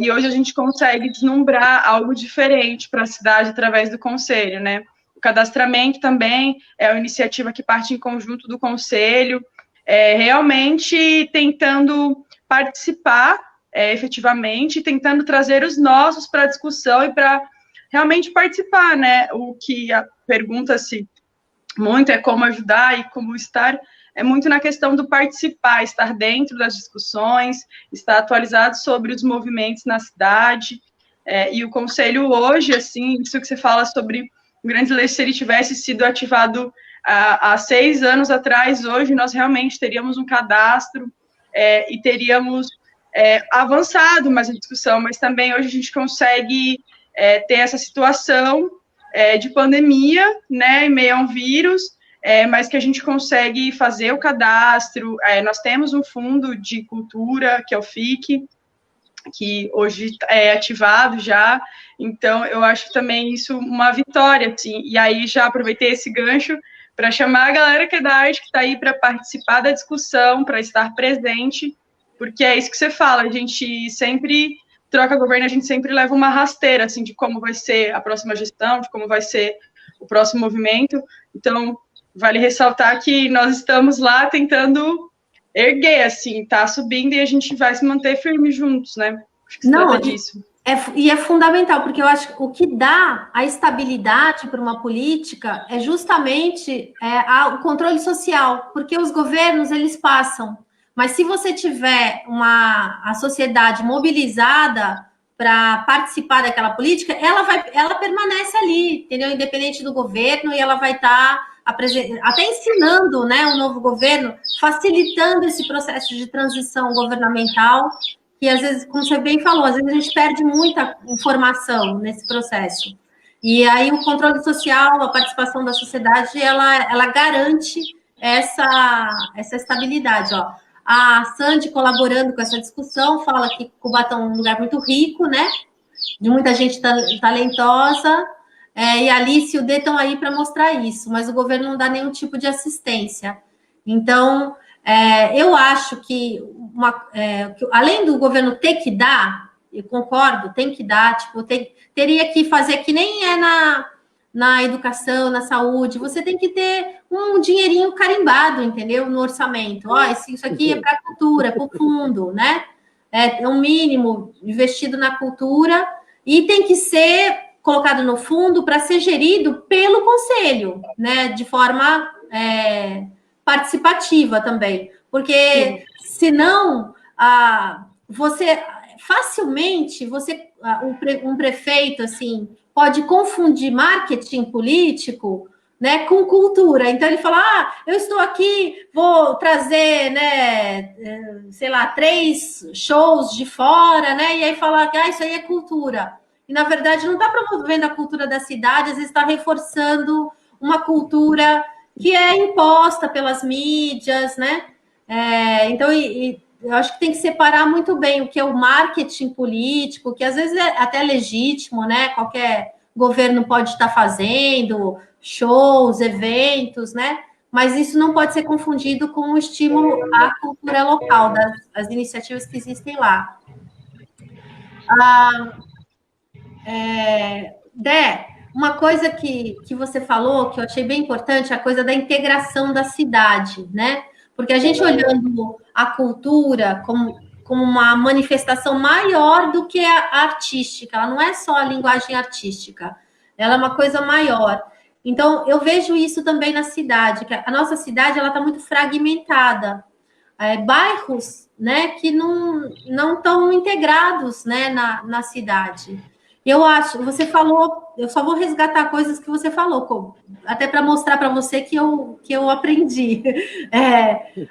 [SPEAKER 3] e hoje a gente consegue deslumbrar algo diferente para a cidade através do conselho, né? O cadastramento também é uma iniciativa que parte em conjunto do conselho, realmente tentando participar efetivamente, tentando trazer os nossos para a discussão e para realmente participar, né? O que a pergunta-se muito é como ajudar e como estar, é muito na questão do participar, estar dentro das discussões, estar atualizado sobre os movimentos na cidade, e o conselho hoje, assim, isso que você fala sobre o Grande Leste, se ele tivesse sido ativado há 6 anos atrás, hoje nós realmente teríamos um cadastro e teríamos avançado mais a discussão, mas também hoje a gente consegue ter essa situação de pandemia, né, em meio a um vírus, mas que a gente consegue fazer o cadastro. Nós temos um fundo de cultura, que é o FIC, que hoje é ativado já, então eu acho também isso uma vitória, assim, e aí já aproveitei esse gancho para chamar a galera que é da arte, que está aí para participar da discussão, para estar presente, porque é isso que você fala, a gente sempre troca governo, a gente sempre leva uma rasteira, assim, de como vai ser a próxima gestão, de como vai ser o próximo movimento, então vale ressaltar que nós estamos lá tentando erguer, assim, tá subindo e a gente vai se manter firme juntos, né? Acho que se trata disso.
[SPEAKER 1] E é fundamental, porque eu acho que o que dá a estabilidade para uma política é justamente o controle social, porque os governos, eles passam. Mas se você tiver a sociedade mobilizada para participar daquela política, ela permanece ali, entendeu? Independente do governo, e ela vai estar até ensinando, né, o novo governo, facilitando esse processo de transição governamental, que às vezes, como você bem falou, às vezes a gente perde muita informação nesse processo. E aí o controle social, a participação da sociedade, ela garante essa estabilidade, ó. A Sandy, colaborando com essa discussão, fala que Cubatão é um lugar muito rico, né? De muita gente talentosa, e a Alice e o D estão aí para mostrar isso, mas o governo não dá nenhum tipo de assistência. Então, eu acho que, além do governo ter que dar, eu concordo, tem que dar, tipo, teria que fazer que nem na educação, na saúde, você tem que ter um dinheirinho carimbado, entendeu? No orçamento. Ó, isso aqui é para a cultura, para o fundo, né? É um mínimo investido na cultura e tem que ser colocado no fundo para ser gerido pelo conselho, né? De forma participativa também. Porque, senão, você facilmente, um prefeito, assim, pode confundir marketing político, né, com cultura. Então, ele fala, eu estou aqui, vou trazer, né, sei lá, 3 shows de fora, né, e aí fala que isso aí é cultura. E, na verdade, não está promovendo a cultura da cidade, às vezes está reforçando uma cultura que é imposta pelas mídias, né? Então, eu acho que tem que separar muito bem o que é o marketing político, que às vezes é até legítimo, né? Qualquer governo pode estar fazendo shows, eventos, né? Mas isso não pode ser confundido com o estímulo à cultura local, das iniciativas que existem lá. Dé, uma coisa que você falou, que eu achei bem importante, a coisa da integração da cidade, né? Porque a gente olhando a cultura como uma manifestação maior do que a artística, ela não é só a linguagem artística, ela é uma coisa maior. Então, eu vejo isso também na cidade, que a nossa cidade ela está muito fragmentada. Bairros, né, que não estão integrados, né, na cidade. Eu acho, você falou, eu só vou resgatar coisas que você falou, até para mostrar para você que eu aprendi.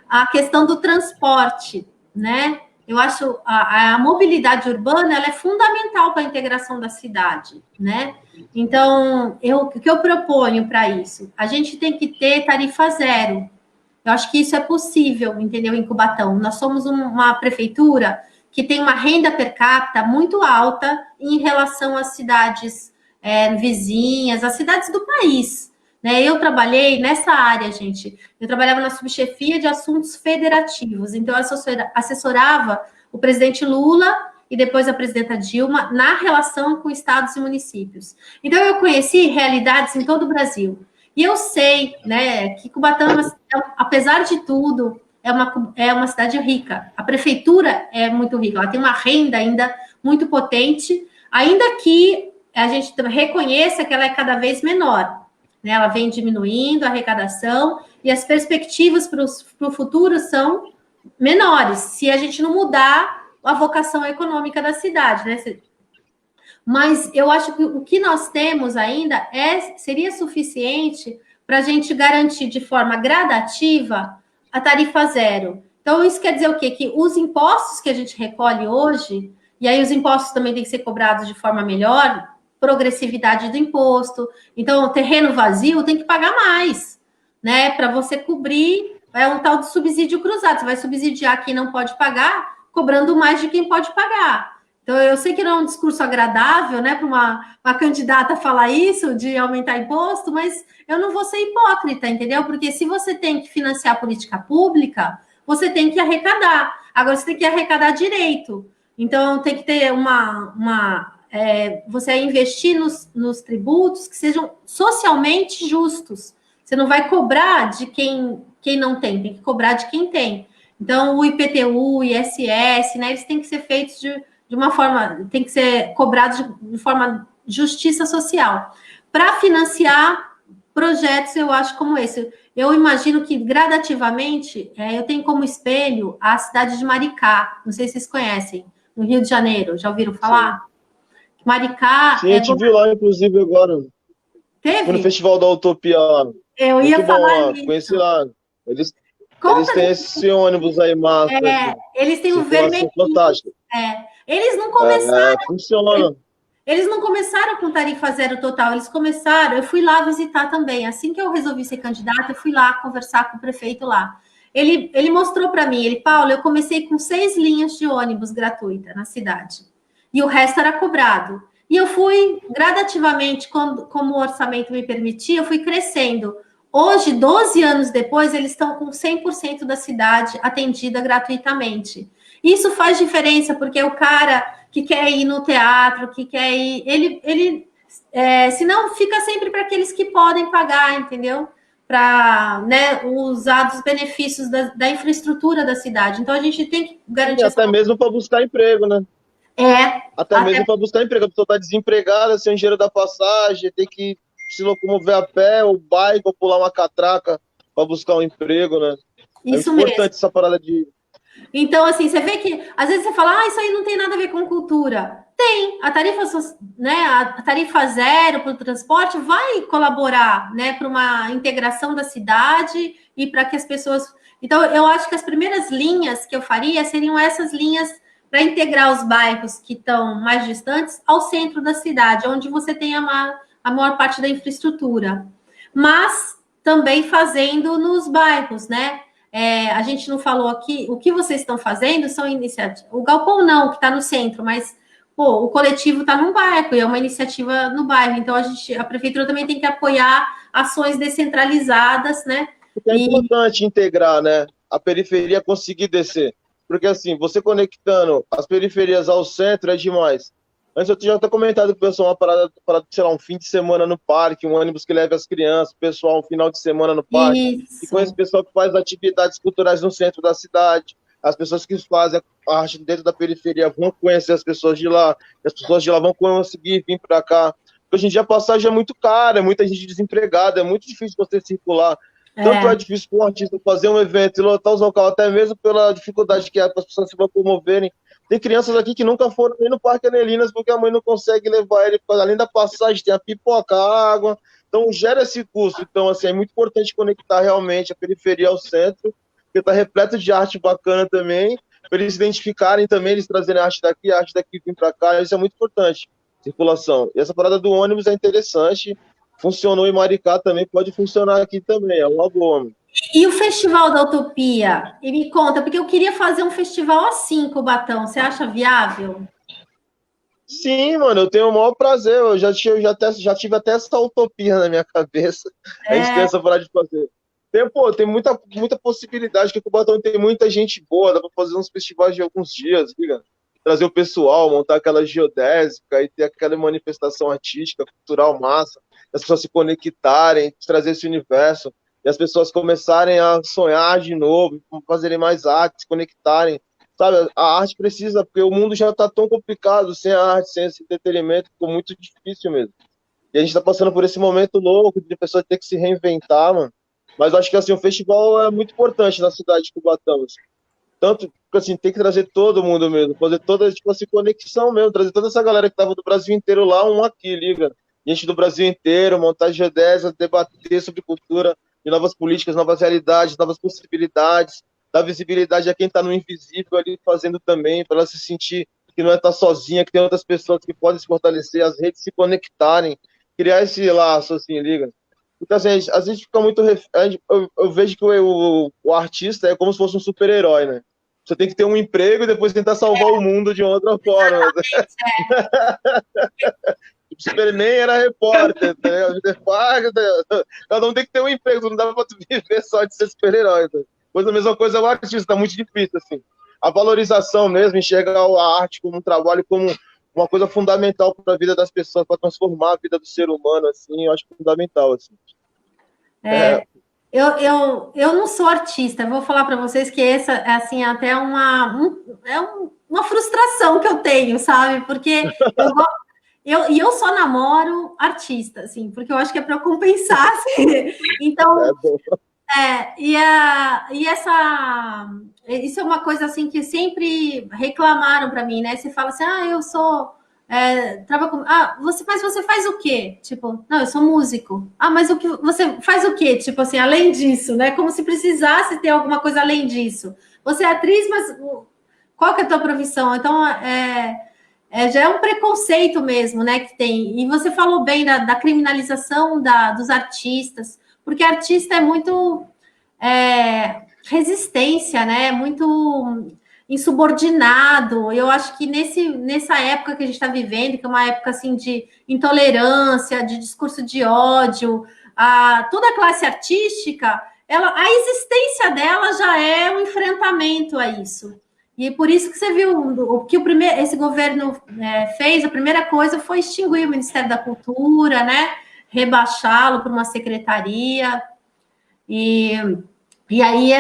[SPEAKER 1] A questão do transporte, né? Eu acho a mobilidade urbana ela é fundamental para a integração da cidade, né? Então, o que eu proponho para isso? A gente tem que ter tarifa zero. Eu acho que isso é possível, entendeu? Em Cubatão. Nós somos uma prefeitura que tem uma renda per capita muito alta em relação às cidades vizinhas, às cidades do país. Né? Eu trabalhei nessa área, gente. Eu trabalhava na subchefia de assuntos federativos. Então, eu assessorava o presidente Lula e depois a presidenta Dilma na relação com estados e municípios. Então, eu conheci realidades em todo o Brasil. E eu sei, né, que Cubatão, apesar de tudo, é uma cidade rica. A prefeitura é muito rica, ela tem uma renda ainda muito potente, ainda que a gente reconheça que ela é cada vez menor. Né? Ela vem diminuindo a arrecadação e as perspectivas para o futuro são menores, se a gente não mudar a vocação econômica da cidade, né? Mas eu acho que o que nós temos ainda seria suficiente para a gente garantir de forma gradativa a tarifa zero. Então, isso quer dizer o quê? Que os impostos que a gente recolhe hoje, e aí os impostos também têm que ser cobrados de forma melhor, progressividade do imposto. Então, o terreno vazio tem que pagar mais, né? Para você cobrir, é um tal de subsídio cruzado. Você vai subsidiar quem não pode pagar, cobrando mais de quem pode pagar. Então, eu sei que não é um discurso agradável, né, para uma candidata falar isso, de aumentar imposto, mas eu não vou ser hipócrita, entendeu? Porque se você tem que financiar a política pública, você tem que arrecadar. Agora, você tem que arrecadar direito. Então, tem que ter você investir nos tributos que sejam socialmente justos. Você não vai cobrar de quem não tem que cobrar de quem tem. Então, o IPTU, o ISS, né, eles têm que ser feitos de uma forma, tem que ser cobrados de forma justiça social. Para financiar projetos, eu acho, como esse. Eu imagino que, gradativamente, eu tenho como espelho a cidade de Maricá. Não sei se vocês conhecem, no Rio de Janeiro. Já ouviram falar? Sim. Maricá...
[SPEAKER 2] Sim, a gente viu lá, inclusive, agora.
[SPEAKER 1] Teve?
[SPEAKER 2] No Festival da Utopia.
[SPEAKER 1] Eu ia
[SPEAKER 2] muito
[SPEAKER 1] falar
[SPEAKER 2] bom,
[SPEAKER 1] isso.
[SPEAKER 2] Conheci lá. Eles têm esse ônibus aí, massa.
[SPEAKER 1] Eles têm o vermelho.
[SPEAKER 2] Fantástico.
[SPEAKER 1] Eles não começaram...
[SPEAKER 2] funciona.
[SPEAKER 1] Eles não começaram com tarifa zero total, eles começaram... Eu fui lá visitar também. Assim que eu resolvi ser candidata, eu fui lá conversar com o prefeito lá. Ele mostrou para mim, Paulo, eu comecei com 6 linhas de ônibus gratuita na cidade. E o resto era cobrado. E eu fui gradativamente, como o orçamento me permitia, eu fui crescendo. Hoje, 12 anos depois, eles estão com 100% da cidade atendida gratuitamente. Isso faz diferença, porque o cara que quer ir no teatro, que quer ir... senão fica sempre para aqueles que podem pagar, entendeu? Para, né, usar dos benefícios da infraestrutura da cidade. Então, a gente tem que garantir...
[SPEAKER 2] E até mesmo para buscar emprego, né? Até mesmo para buscar emprego. A pessoa está desempregada, sem dinheiro da passagem, tem que se locomover a pé, ou bike, ou pular uma catraca para buscar um emprego, né?
[SPEAKER 1] Isso
[SPEAKER 2] é importante
[SPEAKER 1] mesmo.
[SPEAKER 2] Essa parada de...
[SPEAKER 1] Então, assim, você vê que, às vezes você fala, isso aí não tem nada a ver com cultura. Tem. A tarifa zero para o transporte vai colaborar, né, para uma integração da cidade e para que as pessoas... Então, eu acho que as primeiras linhas que eu faria seriam essas linhas para integrar os bairros que estão mais distantes ao centro da cidade, onde você tem a maior parte da infraestrutura. Mas também fazendo nos bairros, né? A gente não falou aqui, o que vocês estão fazendo são iniciativas. O Galpão não, que está no centro, mas o coletivo está num bairro, e é uma iniciativa no bairro. Então, a prefeitura também tem que apoiar ações descentralizadas, né?
[SPEAKER 2] Porque é importante integrar, né? A periferia conseguir descer. Porque, assim, você conectando as periferias ao centro é demais. Antes eu já tinha comentado com o pessoal uma parada, sei lá, um fim de semana no parque, um ônibus que leve as crianças, o pessoal um final de semana no parque.
[SPEAKER 1] Isso.
[SPEAKER 2] E conheço o pessoal que faz atividades culturais no centro da cidade. As pessoas que fazem a arte dentro da periferia vão conhecer as pessoas de lá. As pessoas de lá vão conseguir vir para cá. Porque hoje em dia a passagem é muito cara, é muita gente desempregada, é muito difícil você circular. Tanto é difícil para um artista fazer um evento e lotar os locais, até mesmo pela dificuldade que é para as pessoas se locomoverem. Tem crianças aqui que nunca foram nem no Parque Anelinas porque a mãe não consegue levar ele, além da passagem, tem a pipoca, a água, então gera esse custo. Então, assim, é muito importante conectar realmente a periferia ao centro, porque está repleto de arte bacana também, para eles identificarem também, eles trazerem a arte daqui vir para cá, isso é muito importante, circulação. E essa parada do ônibus é interessante, funcionou em Maricá também, pode funcionar aqui também, é uma boa.
[SPEAKER 1] E o Festival da Utopia? E me conta, porque eu queria fazer um festival assim, Cubatão. Você acha viável?
[SPEAKER 2] Sim, mano, eu tenho o maior prazer. Já tive até essa utopia na minha cabeça. A gente tem essa vontade de fazer. Tem muita possibilidade, que o Cubatão tem muita gente boa. Dá pra fazer uns festivais de alguns dias, liga? Trazer o pessoal, montar aquela geodésica, e ter aquela manifestação artística, cultural massa, as pessoas se conectarem, trazer esse universo, e as pessoas começarem a sonhar de novo, fazerem mais arte, se conectarem. Sabe, a arte precisa, porque o mundo já está tão complicado, sem a arte, sem esse entretenimento, ficou muito difícil mesmo. E a gente está passando por esse momento louco de pessoa ter que se reinventar, mano. Mas eu acho que assim, o festival é muito importante na cidade de Cubatão. Assim. Tanto que assim, tem que trazer todo mundo mesmo, fazer toda tipo assim, conexão mesmo, trazer toda essa galera que tava do Brasil inteiro lá, um aqui, liga. Gente do Brasil inteiro, montar geodésias, debater sobre cultura, de novas políticas, novas realidades, novas possibilidades, dar visibilidade a quem está no invisível ali fazendo também, para ela se sentir que não é estar sozinha, que tem outras pessoas que podem se fortalecer, as redes se conectarem, criar esse laço, assim, liga. Então, assim, a gente fica muito. Eu vejo que o artista é como se fosse um super-herói, né? Você tem que ter um emprego e depois tentar salvar o mundo de uma outra forma. O Superman era repórter, tá ligado? Cada um tem que ter um emprego, não dá pra viver só de ser super-herói. Tá? Pois a mesma coisa é o artista, tá muito difícil, assim. A valorização mesmo, enxergar a arte como um trabalho, como uma coisa fundamental para a vida das pessoas, para transformar a vida do ser humano, assim, eu acho fundamental, assim.
[SPEAKER 1] Eu não sou artista, vou falar para vocês que essa é assim, até uma frustração que eu tenho, sabe? Porque eu só namoro artista, assim, porque eu acho que é para compensar. Assim. Então, isso é uma coisa assim que sempre reclamaram para mim, né? Você fala assim, eu sou. Mas você faz o quê? Tipo, não, eu sou músico. Mas o que você faz o quê? Tipo assim, além disso, né? Como se precisasse ter alguma coisa além disso. Você é atriz, mas qual que é a tua profissão? Então, já é um preconceito mesmo, né? Que tem. E você falou bem da criminalização dos artistas, porque artista é muito resistência, né? Muito insubordinado. Eu acho que nessa época que a gente está vivendo, que é uma época assim de intolerância, de discurso de ódio, toda a classe artística, a existência dela já é um enfrentamento a isso. E por isso que você viu o que esse governo fez, a primeira coisa foi extinguir o Ministério da Cultura, né? Rebaixá-lo para uma secretaria. E aí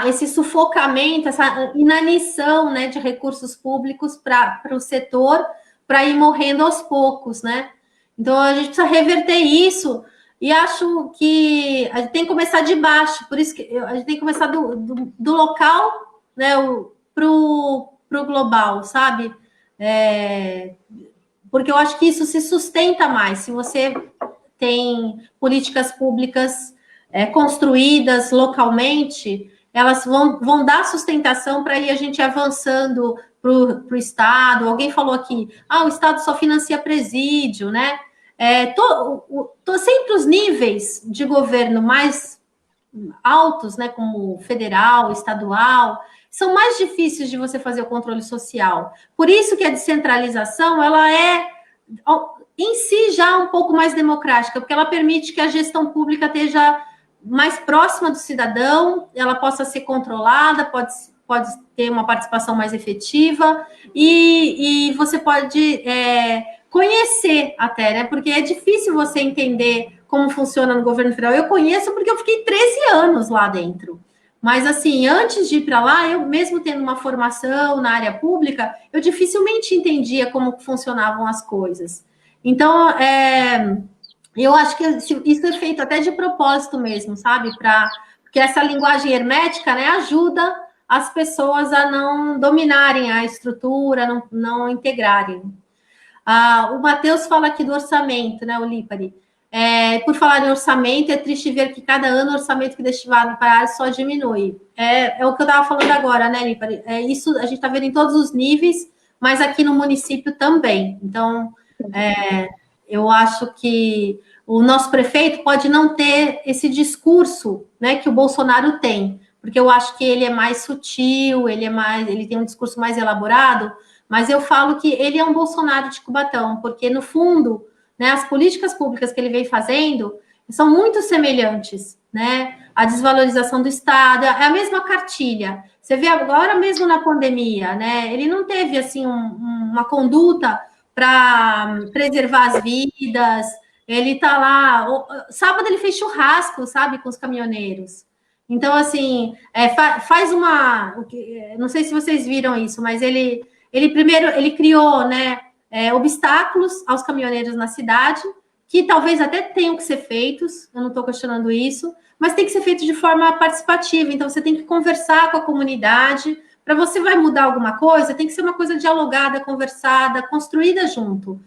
[SPEAKER 1] esse sufocamento, essa inanição, né, de recursos públicos para o setor, para ir morrendo aos poucos, né? Então a gente precisa reverter isso e acho que a gente tem que começar de baixo, por isso que a gente tem que começar do local, né, para o global, sabe? Porque eu acho que isso se sustenta mais se você tem políticas públicas construídas localmente, elas vão dar sustentação para ir a gente avançando para o Estado. Alguém falou aqui, o Estado só financia presídio, né? Sempre os níveis de governo mais altos, né, como federal, estadual, são mais difíceis de você fazer o controle social. Por isso que a descentralização, ela é em si já um pouco mais democrática, porque ela permite que a gestão pública esteja mais próxima do cidadão, ela possa ser controlada, pode ter uma participação mais efetiva e você pode conhecer até, né? Porque é difícil você entender como funciona no governo federal. Eu conheço porque eu fiquei 13 anos lá dentro. Mas, assim, antes de ir para lá, eu mesmo tendo uma formação na área pública, eu dificilmente entendia como funcionavam as coisas. Então, eu acho que isso é feito até de propósito mesmo, sabe? Porque essa linguagem hermética, né, ajuda as pessoas a não dominarem a estrutura, não integrarem. O Matheus fala aqui do orçamento, né, o Lipari? Por falar em orçamento, é triste ver que cada ano o orçamento que é destinado para a área só diminui. É o que eu estava falando agora, né, Lipari? Isso a gente está vendo em todos os níveis, mas aqui no município também. Então, eu acho que o nosso prefeito pode não ter esse discurso, né, que o Bolsonaro tem, porque eu acho que ele é mais sutil, ele tem um discurso mais elaborado, mas eu falo que ele é um Bolsonaro de Cubatão, porque no fundo, né, as políticas públicas que ele vem fazendo são muito semelhantes, né? A desvalorização do Estado, é a mesma cartilha. Você vê agora mesmo na pandemia, né? Ele não teve assim uma conduta para preservar as vidas. Ele tá lá. Sábado ele fez churrasco, sabe, com os caminhoneiros. Então, assim, faz uma. Não sei se vocês viram isso, mas ele primeiro ele criou, né, obstáculos aos caminhoneiros na cidade, que talvez até tenham que ser feitos, eu não estou questionando isso, mas tem que ser feito de forma participativa. Então, você tem que conversar com a comunidade. Para você vai mudar alguma coisa, tem que ser uma coisa dialogada, conversada, construída junto.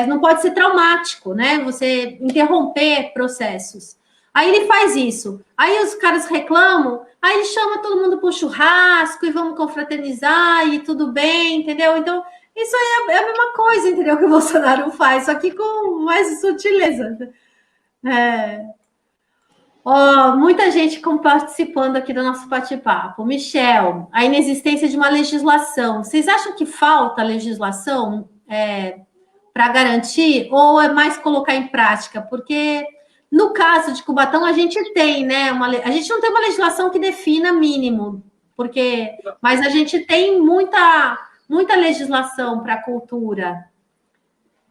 [SPEAKER 1] Não pode ser traumático, né? Você interromper processos. Aí ele faz isso. Aí os caras reclamam, aí ele chama todo mundo para o churrasco e vamos confraternizar e tudo bem, entendeu? Então, isso aí é a mesma coisa, entendeu? Que o Bolsonaro faz, só que com mais sutileza. Muita gente participando aqui do nosso bate-papo. Michel, a inexistência de uma legislação. Vocês acham que falta legislação para garantir ou é mais colocar em prática? Porque no caso de Cubatão a gente tem, né? A gente não tem uma legislação que defina mínimo, mas a gente tem muita legislação para a cultura.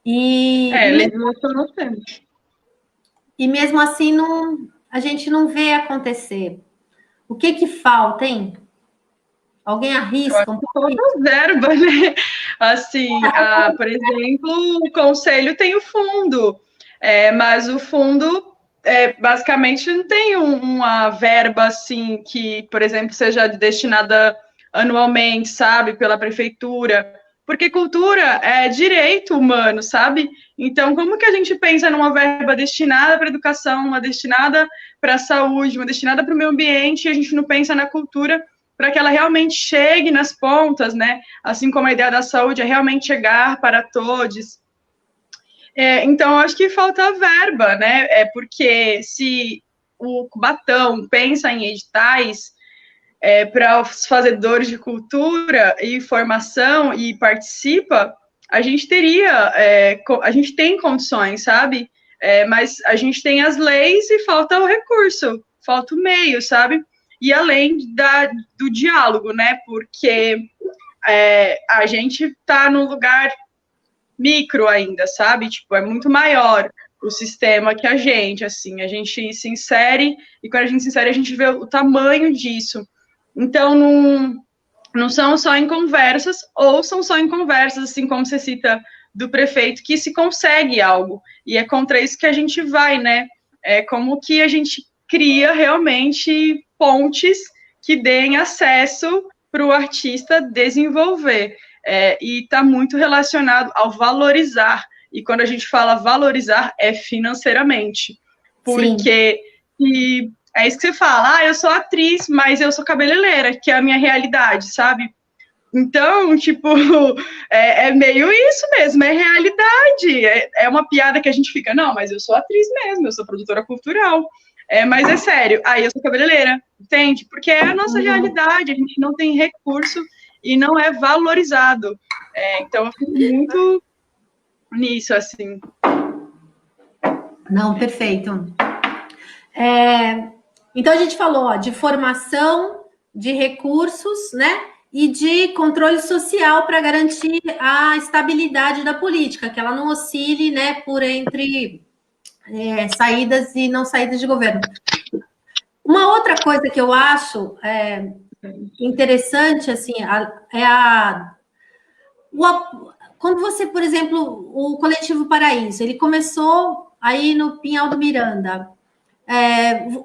[SPEAKER 3] Legislação nós temos.
[SPEAKER 1] E mesmo assim a gente não vê acontecer. O que
[SPEAKER 3] falta,
[SPEAKER 1] hein? Alguém arrisca um pouco?
[SPEAKER 3] Falta verba, né? Assim, por exemplo, o conselho tem o fundo, mas o fundo basicamente não tem uma verba assim que, por exemplo, seja destinada anualmente, sabe, pela prefeitura, porque cultura é direito humano, sabe? Então, como que a gente pensa numa verba destinada para a educação, uma destinada para a saúde, uma destinada para o meio ambiente, e a gente não pensa na cultura para que ela realmente chegue nas pontas, né? Assim como a ideia da saúde é realmente chegar para todos. Então, acho que falta verba, né? Porque se o Cubatão pensa em editais para os fazedores de cultura e formação e participa, a gente a gente tem condições, sabe? Mas a gente tem as leis e falta o recurso, falta o meio, sabe? E além do diálogo, né? Porque a gente está num lugar micro ainda, sabe? Tipo, é muito maior o sistema que a gente, assim, a gente se insere, e quando a gente se insere, a gente vê o tamanho disso. Então, não são só em conversas, ou são só em conversas, assim como você cita do prefeito, que se consegue algo, e é contra isso que a gente vai, né? Como que a gente cria realmente pontes que deem acesso para o artista desenvolver. E está muito relacionado ao valorizar. E quando a gente fala valorizar, é financeiramente. Porque é isso que você fala, eu sou atriz, mas eu sou cabeleireira, que é a minha realidade, sabe? Então, tipo, é meio isso mesmo, é realidade. É uma piada que a gente fica, não, mas eu sou atriz mesmo, eu sou produtora cultural. Mas é sério, eu sou cabeleireira, entende? Porque é a nossa realidade, a gente não tem recurso e não é valorizado. Então, eu fico muito nisso, assim.
[SPEAKER 1] Não, perfeito. Então, a gente falou de formação, de recursos, né? E de controle social para garantir a estabilidade da política, que ela não oscile, né, por entre saídas e não saídas de governo. Uma outra coisa que eu acho interessante, assim, quando você, por exemplo, o Coletivo Paraíso, ele começou aí no Pinhal do Miranda.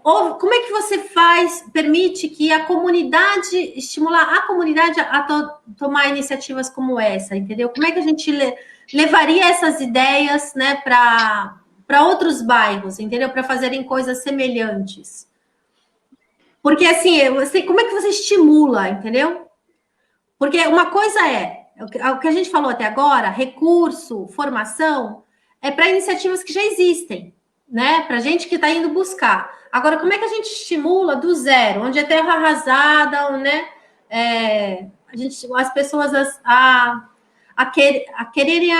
[SPEAKER 1] Como é que você permite que a comunidade, estimular a comunidade a tomar iniciativas como essa, entendeu? Como é que a gente levaria essas ideias, né, para outros bairros, entendeu? Para fazerem coisas semelhantes. Porque, assim, como é que você estimula, entendeu? Porque uma coisa o que a gente falou até agora, recurso, formação, é para iniciativas que já existem, né? Para gente que está indo buscar. Agora, como é que a gente estimula do zero, onde é terra arrasada, né? As pessoas a quererem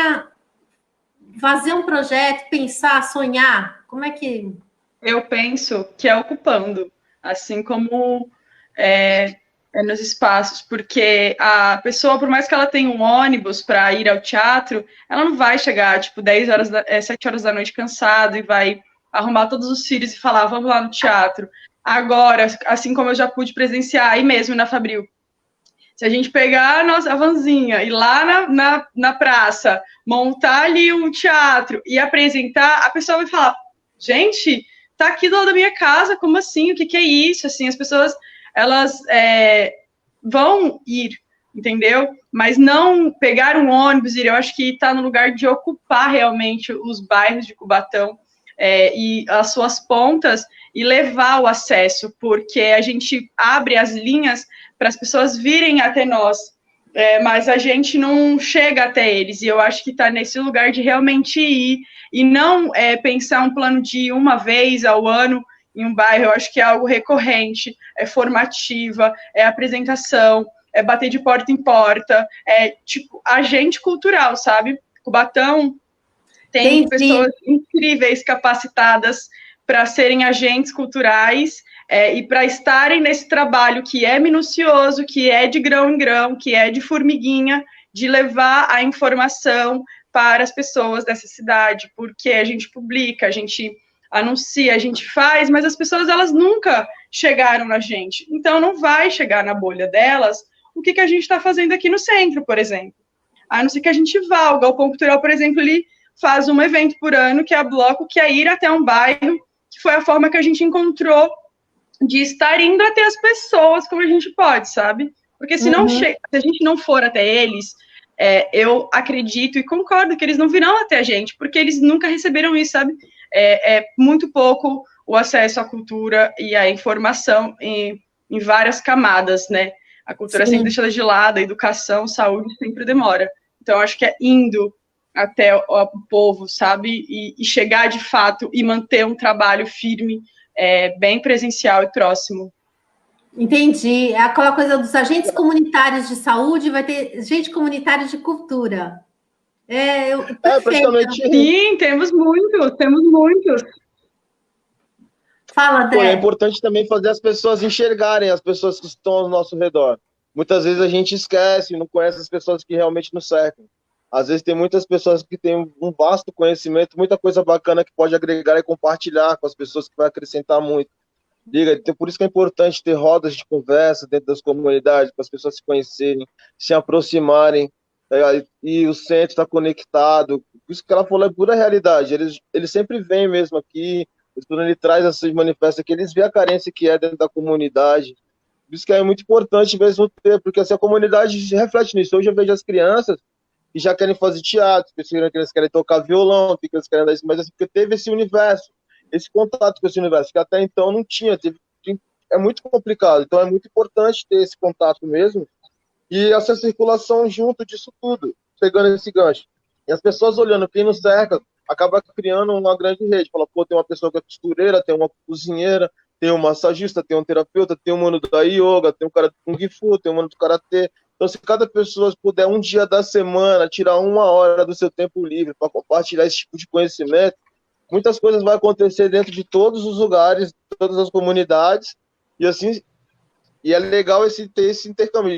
[SPEAKER 1] fazer um projeto, pensar, sonhar. Como é que...
[SPEAKER 3] Eu penso que é ocupando, assim como nos espaços, porque a pessoa, por mais que ela tenha um ônibus para ir ao teatro, ela não vai chegar, tipo, 7 horas da noite cansado e vai arrumar todos os cílios e falar, vamos lá no teatro. Agora, assim como eu já pude presenciar aí mesmo na Fabril, se a gente pegar a nossa vanzinha e ir lá na praça, montar ali um teatro e apresentar, a pessoa vai falar, gente, tá aqui do lado da minha casa, como assim? O que é isso? Assim, as pessoas, elas vão ir, entendeu? Mas não pegar um ônibus, eu acho que está no lugar de ocupar realmente os bairros de Cubatão e as suas pontas e levar o acesso, porque a gente abre as linhas para as pessoas virem até nós, mas a gente não chega até eles, e eu acho que está nesse lugar de realmente ir, e não pensar um plano de uma vez ao ano em um bairro. Eu acho que é algo recorrente, é formativa, é apresentação, é bater de porta em porta, é tipo agente cultural, sabe? Cubatão tem pessoas incríveis, capacitadas para serem agentes culturais e para estarem nesse trabalho que é minucioso, que é de grão em grão, que é de formiguinha, de levar a informação para as pessoas dessa cidade, porque a gente publica, a gente anuncia, a gente faz, mas as pessoas, elas nunca chegaram na gente, então não vai chegar na bolha delas o que a gente está fazendo aqui no centro, por exemplo. A não ser que a gente vá, o Galpão Cultural, por exemplo, ele faz um evento por ano, que é a Bloco, que é ir até um bairro, que foi a forma que a gente encontrou de estar indo até as pessoas como a gente pode, sabe? Porque se, se a gente não for até eles, eu acredito e concordo que eles não virão até a gente, porque eles nunca receberam isso, sabe? É muito pouco o acesso à cultura e à informação em várias camadas, né? A cultura sempre deixada de lado, a educação, saúde sempre demora. Então, acho que é indo até o povo, sabe? E chegar de fato e manter um trabalho firme, bem presencial e próximo.
[SPEAKER 1] Entendi. É aquela coisa dos agentes comunitários de saúde, vai ter gente comunitária de cultura.
[SPEAKER 2] Praticamente.
[SPEAKER 3] Sim, temos muitos.
[SPEAKER 1] Fala, André.
[SPEAKER 2] É importante também fazer as pessoas enxergarem as pessoas que estão ao nosso redor. Muitas vezes a gente esquece, não conhece as pessoas que realmente nos cercam. Às vezes tem muitas pessoas que têm um vasto conhecimento, muita coisa bacana que pode agregar e compartilhar com as pessoas, que vai acrescentar muito. Então, por isso que é importante ter rodas de conversa dentro das comunidades, para as pessoas se conhecerem, se aproximarem, e o centro está conectado. Isso que ela falou é pura realidade. Eles sempre vêm mesmo aqui, quando ele traz essas manifestações aqui, eles veem a carência que é dentro da comunidade. Por isso que é muito importante mesmo ter, porque assim, a comunidade reflete nisso. Hoje eu vejo as crianças que já querem fazer teatro, que eles querem tocar violão, que eles querem dar isso, mas assim, porque teve esse universo, esse contato com esse universo, que até então não tinha. É muito complicado, então é muito importante ter esse contato mesmo, e essa circulação junto disso tudo, pegando esse gancho. E as pessoas olhando quem nos cerca, acaba criando uma grande rede. Fala, pô, tem uma pessoa que é costureira, tem uma cozinheira, tem um massagista, tem um terapeuta, tem um mano da yoga, tem um cara do Kung Fu, tem um mano do Karatê. Então, se cada pessoa puder um dia da semana tirar 1 hora do seu tempo livre para compartilhar esse tipo de conhecimento, muitas coisas vão acontecer dentro de todos os lugares, todas as comunidades, e assim, e é legal ter esse intercâmbio,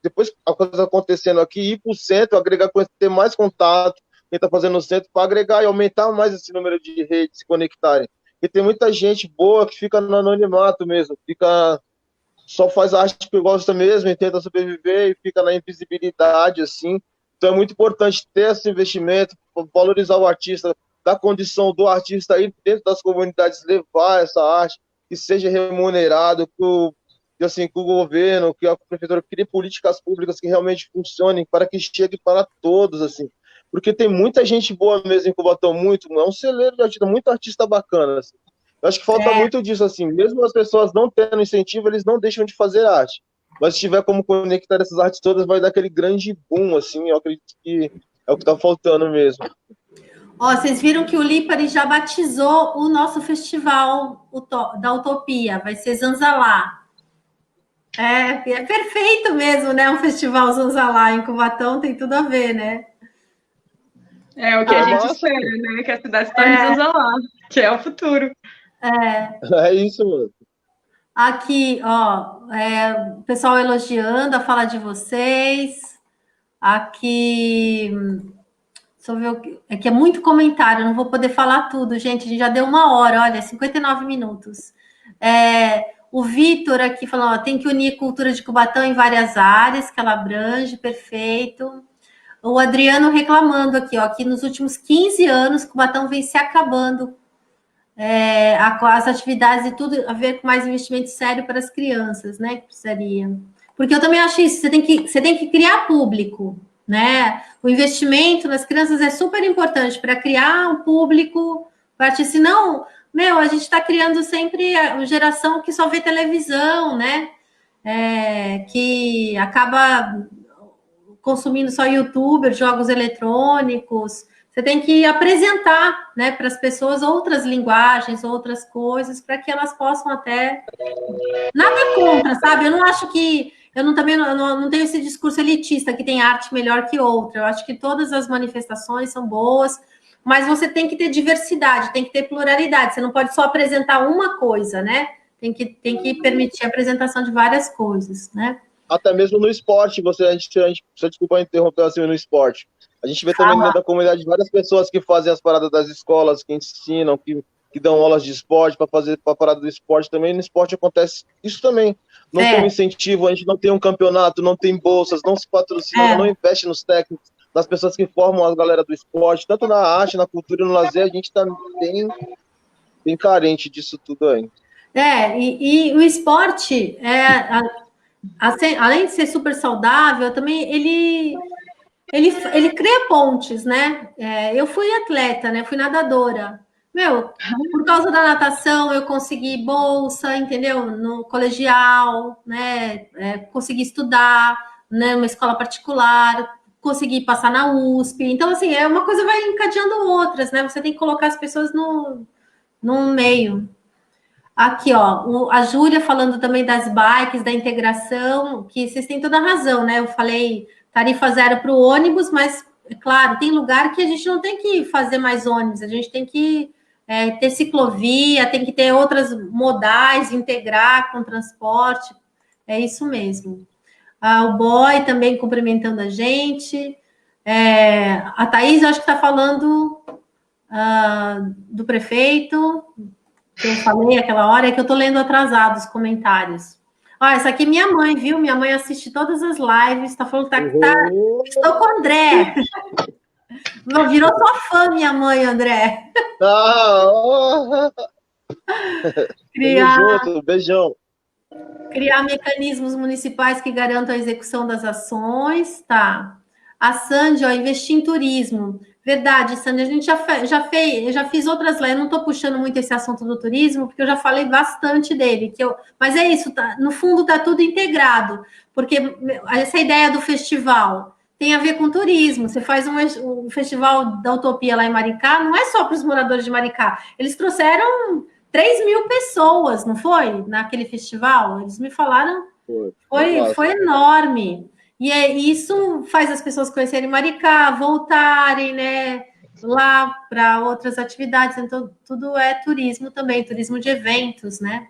[SPEAKER 2] depois a coisa acontecendo aqui, ir para o centro, agregar, ter mais contato, quem está fazendo no centro, para agregar e aumentar mais esse número de redes, se conectarem. Porque tem muita gente boa que fica no anonimato mesmo, só faz arte que gosta mesmo e tenta sobreviver e fica na invisibilidade, assim. Então é muito importante ter esse investimento, valorizar o artista, dar condição do artista aí dentro das comunidades, levar essa arte, que seja remunerado, que o governo, que a prefeitura crie políticas públicas que realmente funcionem para que chegue para todos, assim. Porque tem muita gente boa mesmo em Cubatão, é um celeiro de artista, muito artista bacana, assim. Eu acho que falta muito disso, assim, mesmo as pessoas não tendo incentivo, eles não deixam de fazer arte. Mas se tiver como conectar essas artes todas, vai dar aquele grande boom, assim, eu acredito que é o que está faltando mesmo.
[SPEAKER 1] Ó, vocês viram que o Lipari já batizou o nosso festival da Utopia, vai ser Zanzalá. É perfeito mesmo, né? Um festival Zanzalá em Cubatão tem tudo a ver, né?
[SPEAKER 3] É o que a gente espera, né? Que a cidade se torne Zanzalá, que é o futuro.
[SPEAKER 2] É isso, mano.
[SPEAKER 1] Aqui, ó, o pessoal elogiando a fala de vocês. Aqui, deixa eu ver o que. É que é muito comentário, não vou poder falar tudo, gente. A gente já deu 1 hora, olha, 59 minutos. O Vitor aqui falando, ó, tem que unir a cultura de Cubatão em várias áreas, que ela abrange, perfeito. O Adriano reclamando aqui, ó, que nos últimos 15 anos Cubatão vem se acabando. As atividades e tudo a ver com mais investimento sério para as crianças, né? Que precisaria. Porque eu também acho isso, você tem que criar público, né? O investimento nas crianças é super importante para criar um público, senão, a gente está criando sempre a geração que só vê televisão, né? Que acaba consumindo só youtuber, jogos eletrônicos. Você tem que apresentar, né, para as pessoas outras linguagens, outras coisas, para que elas possam até. Nada contra, sabe? Eu não acho que. Também não tenho esse discurso elitista que tem arte melhor que outra. Eu acho que todas as manifestações são boas, mas você tem que ter diversidade, tem que ter pluralidade. Você não pode só apresentar uma coisa, né? Tem que permitir a apresentação de várias coisas, né?
[SPEAKER 2] Até mesmo no esporte, só desculpa interromper assim, no esporte. A gente vê também dentro da comunidade várias pessoas que fazem as paradas das escolas, que ensinam, que dão aulas de esporte para fazer a parada do esporte também. No esporte acontece isso também. Não tem um incentivo, a gente não tem um campeonato, não tem bolsas, não se patrocina, não investe nos técnicos, nas pessoas que formam a galera do esporte, tanto na arte, na cultura e no lazer, a gente está bem carente disso tudo aí.
[SPEAKER 1] E o esporte além de ser super saudável, também ele cria pontes, né? Eu fui atleta, né? Fui nadadora. Por causa da natação, eu consegui bolsa, entendeu? No colegial, né? Consegui estudar, né? Uma escola particular, consegui passar na USP. Então, assim, uma coisa vai encadeando outras, né? Você tem que colocar as pessoas no meio. Aqui, ó, a Júlia falando também das bikes, da integração, que vocês têm toda a razão, né? Eu falei tarifa zero para o ônibus, mas, é claro, tem lugar que a gente não tem que fazer mais ônibus, a gente tem que ter ciclovia, tem que ter outras modais, integrar com transporte, é isso mesmo. O Boy também cumprimentando a gente. A Thaís, eu acho que está falando do prefeito, que eu falei aquela hora, é que eu tô lendo atrasado os comentários. Essa aqui é minha mãe, viu? Minha mãe assiste todas as lives, tá falando que estou com o André. Virou sua fã, minha mãe, André.
[SPEAKER 2] Beijão.
[SPEAKER 1] Criar mecanismos municipais que garantam a execução das ações, tá? A Sandy, investir em turismo. Verdade, Sandy, a gente já fiz outras lives, eu não estou puxando muito esse assunto do turismo, porque eu já falei bastante dele, mas é isso, no fundo está tudo integrado, porque essa ideia do festival tem a ver com turismo. Você faz um festival da Utopia lá em Maricá, não é só para os moradores de Maricá, eles trouxeram 3.000 pessoas, não foi? Naquele festival, eles me falaram, foi enorme. E isso faz as pessoas conhecerem Maricá, voltarem, né, lá para outras atividades. Então, tudo é turismo também, turismo de eventos, né?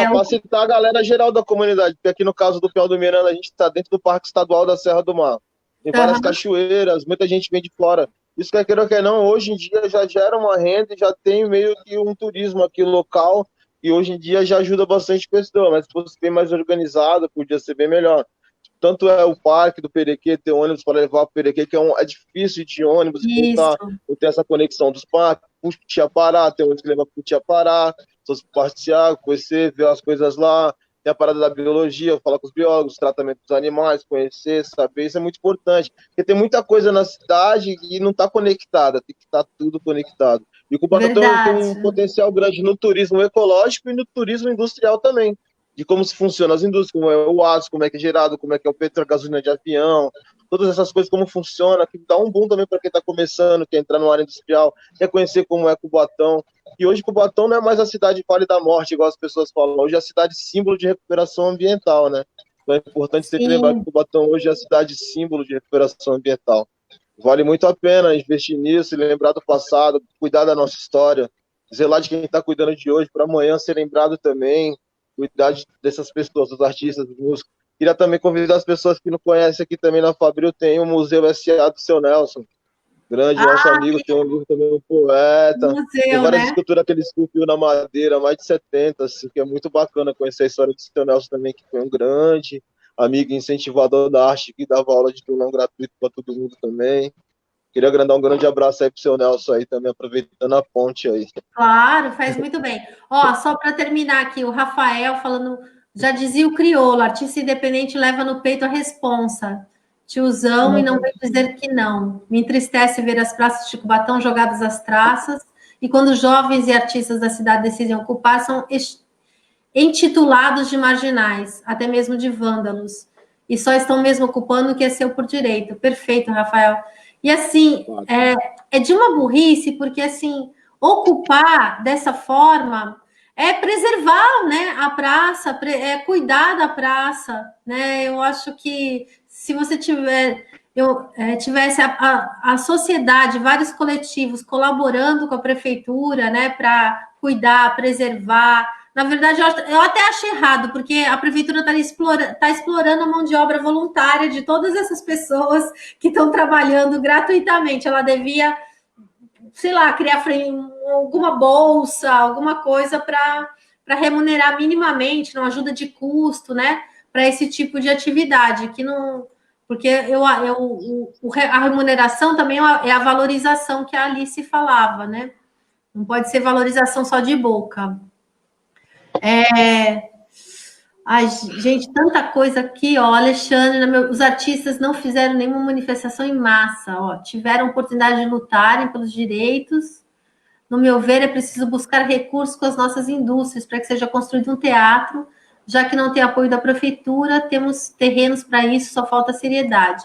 [SPEAKER 2] Capacitar a galera geral da comunidade, porque aqui no caso do Piau do Miranda, a gente está dentro do Parque Estadual da Serra do Mar. Tem várias cachoeiras, muita gente vem de fora. Isso quer queira ou quer não, hoje em dia já gera uma renda e já tem meio que um turismo aqui local, e hoje em dia já ajuda bastante pessoa, mas se fosse bem mais organizado, podia ser bem melhor. Tanto é o parque do Perequê, ter ônibus para levar para o Perequê, que é difícil de ônibus, voltar, não tem essa conexão dos parques, Cutiapará, tem ônibus que leva para Cutiapará, pessoas passear, conhecer, ver as coisas lá, tem a parada da biologia, falar com os biólogos, tratamento dos animais, conhecer, saber, isso é muito importante, porque tem muita coisa na cidade e não está conectada, tem que estar tudo conectado. E o Cubatão tem um potencial grande no turismo ecológico e no turismo industrial também. de como se funciona as indústrias, como é o aço, como é que é gerado, como é que é o petróleo, a gasolina de avião, todas essas coisas, como funciona, que dá um boom também para quem está começando, quer entrar na área industrial, quer conhecer como é Cubatão. E hoje Cubatão não é mais a cidade Vale da Morte, igual as pessoas falam, hoje é a cidade símbolo de recuperação ambiental, né? Então é importante sempre lembrar que Cubatão hoje é a cidade símbolo de recuperação ambiental. Vale muito a pena investir nisso, lembrar do passado, cuidar da nossa história, zelar de quem está cuidando de hoje, para amanhã ser lembrado também, cuidar dessas pessoas, dos artistas, dos músicos. Queria também convidar as pessoas que não conhecem aqui também na Fabril, tem o Museu S.A. do Seu Nelson, grande nosso amigo, tem um livro também, um poeta, tem
[SPEAKER 1] museu,
[SPEAKER 2] várias
[SPEAKER 1] né?
[SPEAKER 2] esculturas que ele esculpiu na madeira, mais de 70, assim, que é muito bacana conhecer a história do Seu Nelson também, que foi um grande amigo incentivador da arte, que dava aula de violão gratuito para todo mundo também. Queria mandar um grande abraço aí pro seu Nelson aí também, aproveitando a ponte aí.
[SPEAKER 1] Claro, faz muito bem. Ó, só para terminar aqui, o Rafael falando, já dizia o crioulo, artista independente leva no peito a responsa. Tiozão, e não vem dizer que não. Me entristece ver as praças de Cubatão jogadas às traças, e quando jovens e artistas da cidade decidem ocupar, são intitulados de marginais, até mesmo de vândalos, e só estão mesmo ocupando o que é seu por direito. Perfeito, Rafael. E assim, é de uma burrice, porque assim, ocupar dessa forma é preservar, né, a praça, é cuidar da praça, né? Eu acho que se você tivesse a sociedade, vários coletivos colaborando com a prefeitura, né, para cuidar, preservar. Na verdade, eu até acho errado, porque a prefeitura está explorando a mão de obra voluntária de todas essas pessoas que estão trabalhando gratuitamente. Ela devia, sei lá, criar alguma bolsa, alguma coisa para remunerar minimamente, uma ajuda de custo, né, para esse tipo de atividade, que não. Porque a remuneração também é a valorização que a Alice falava, né? Não pode ser valorização só de boca. Ai, gente, tanta coisa aqui, ó. Alexandre, os artistas não fizeram nenhuma manifestação em massa, ó. Tiveram oportunidade de lutarem pelos direitos. No meu ver, é preciso buscar recursos com as nossas indústrias para que seja construído um teatro, já que não tem apoio da prefeitura, temos terrenos para isso, só falta seriedade.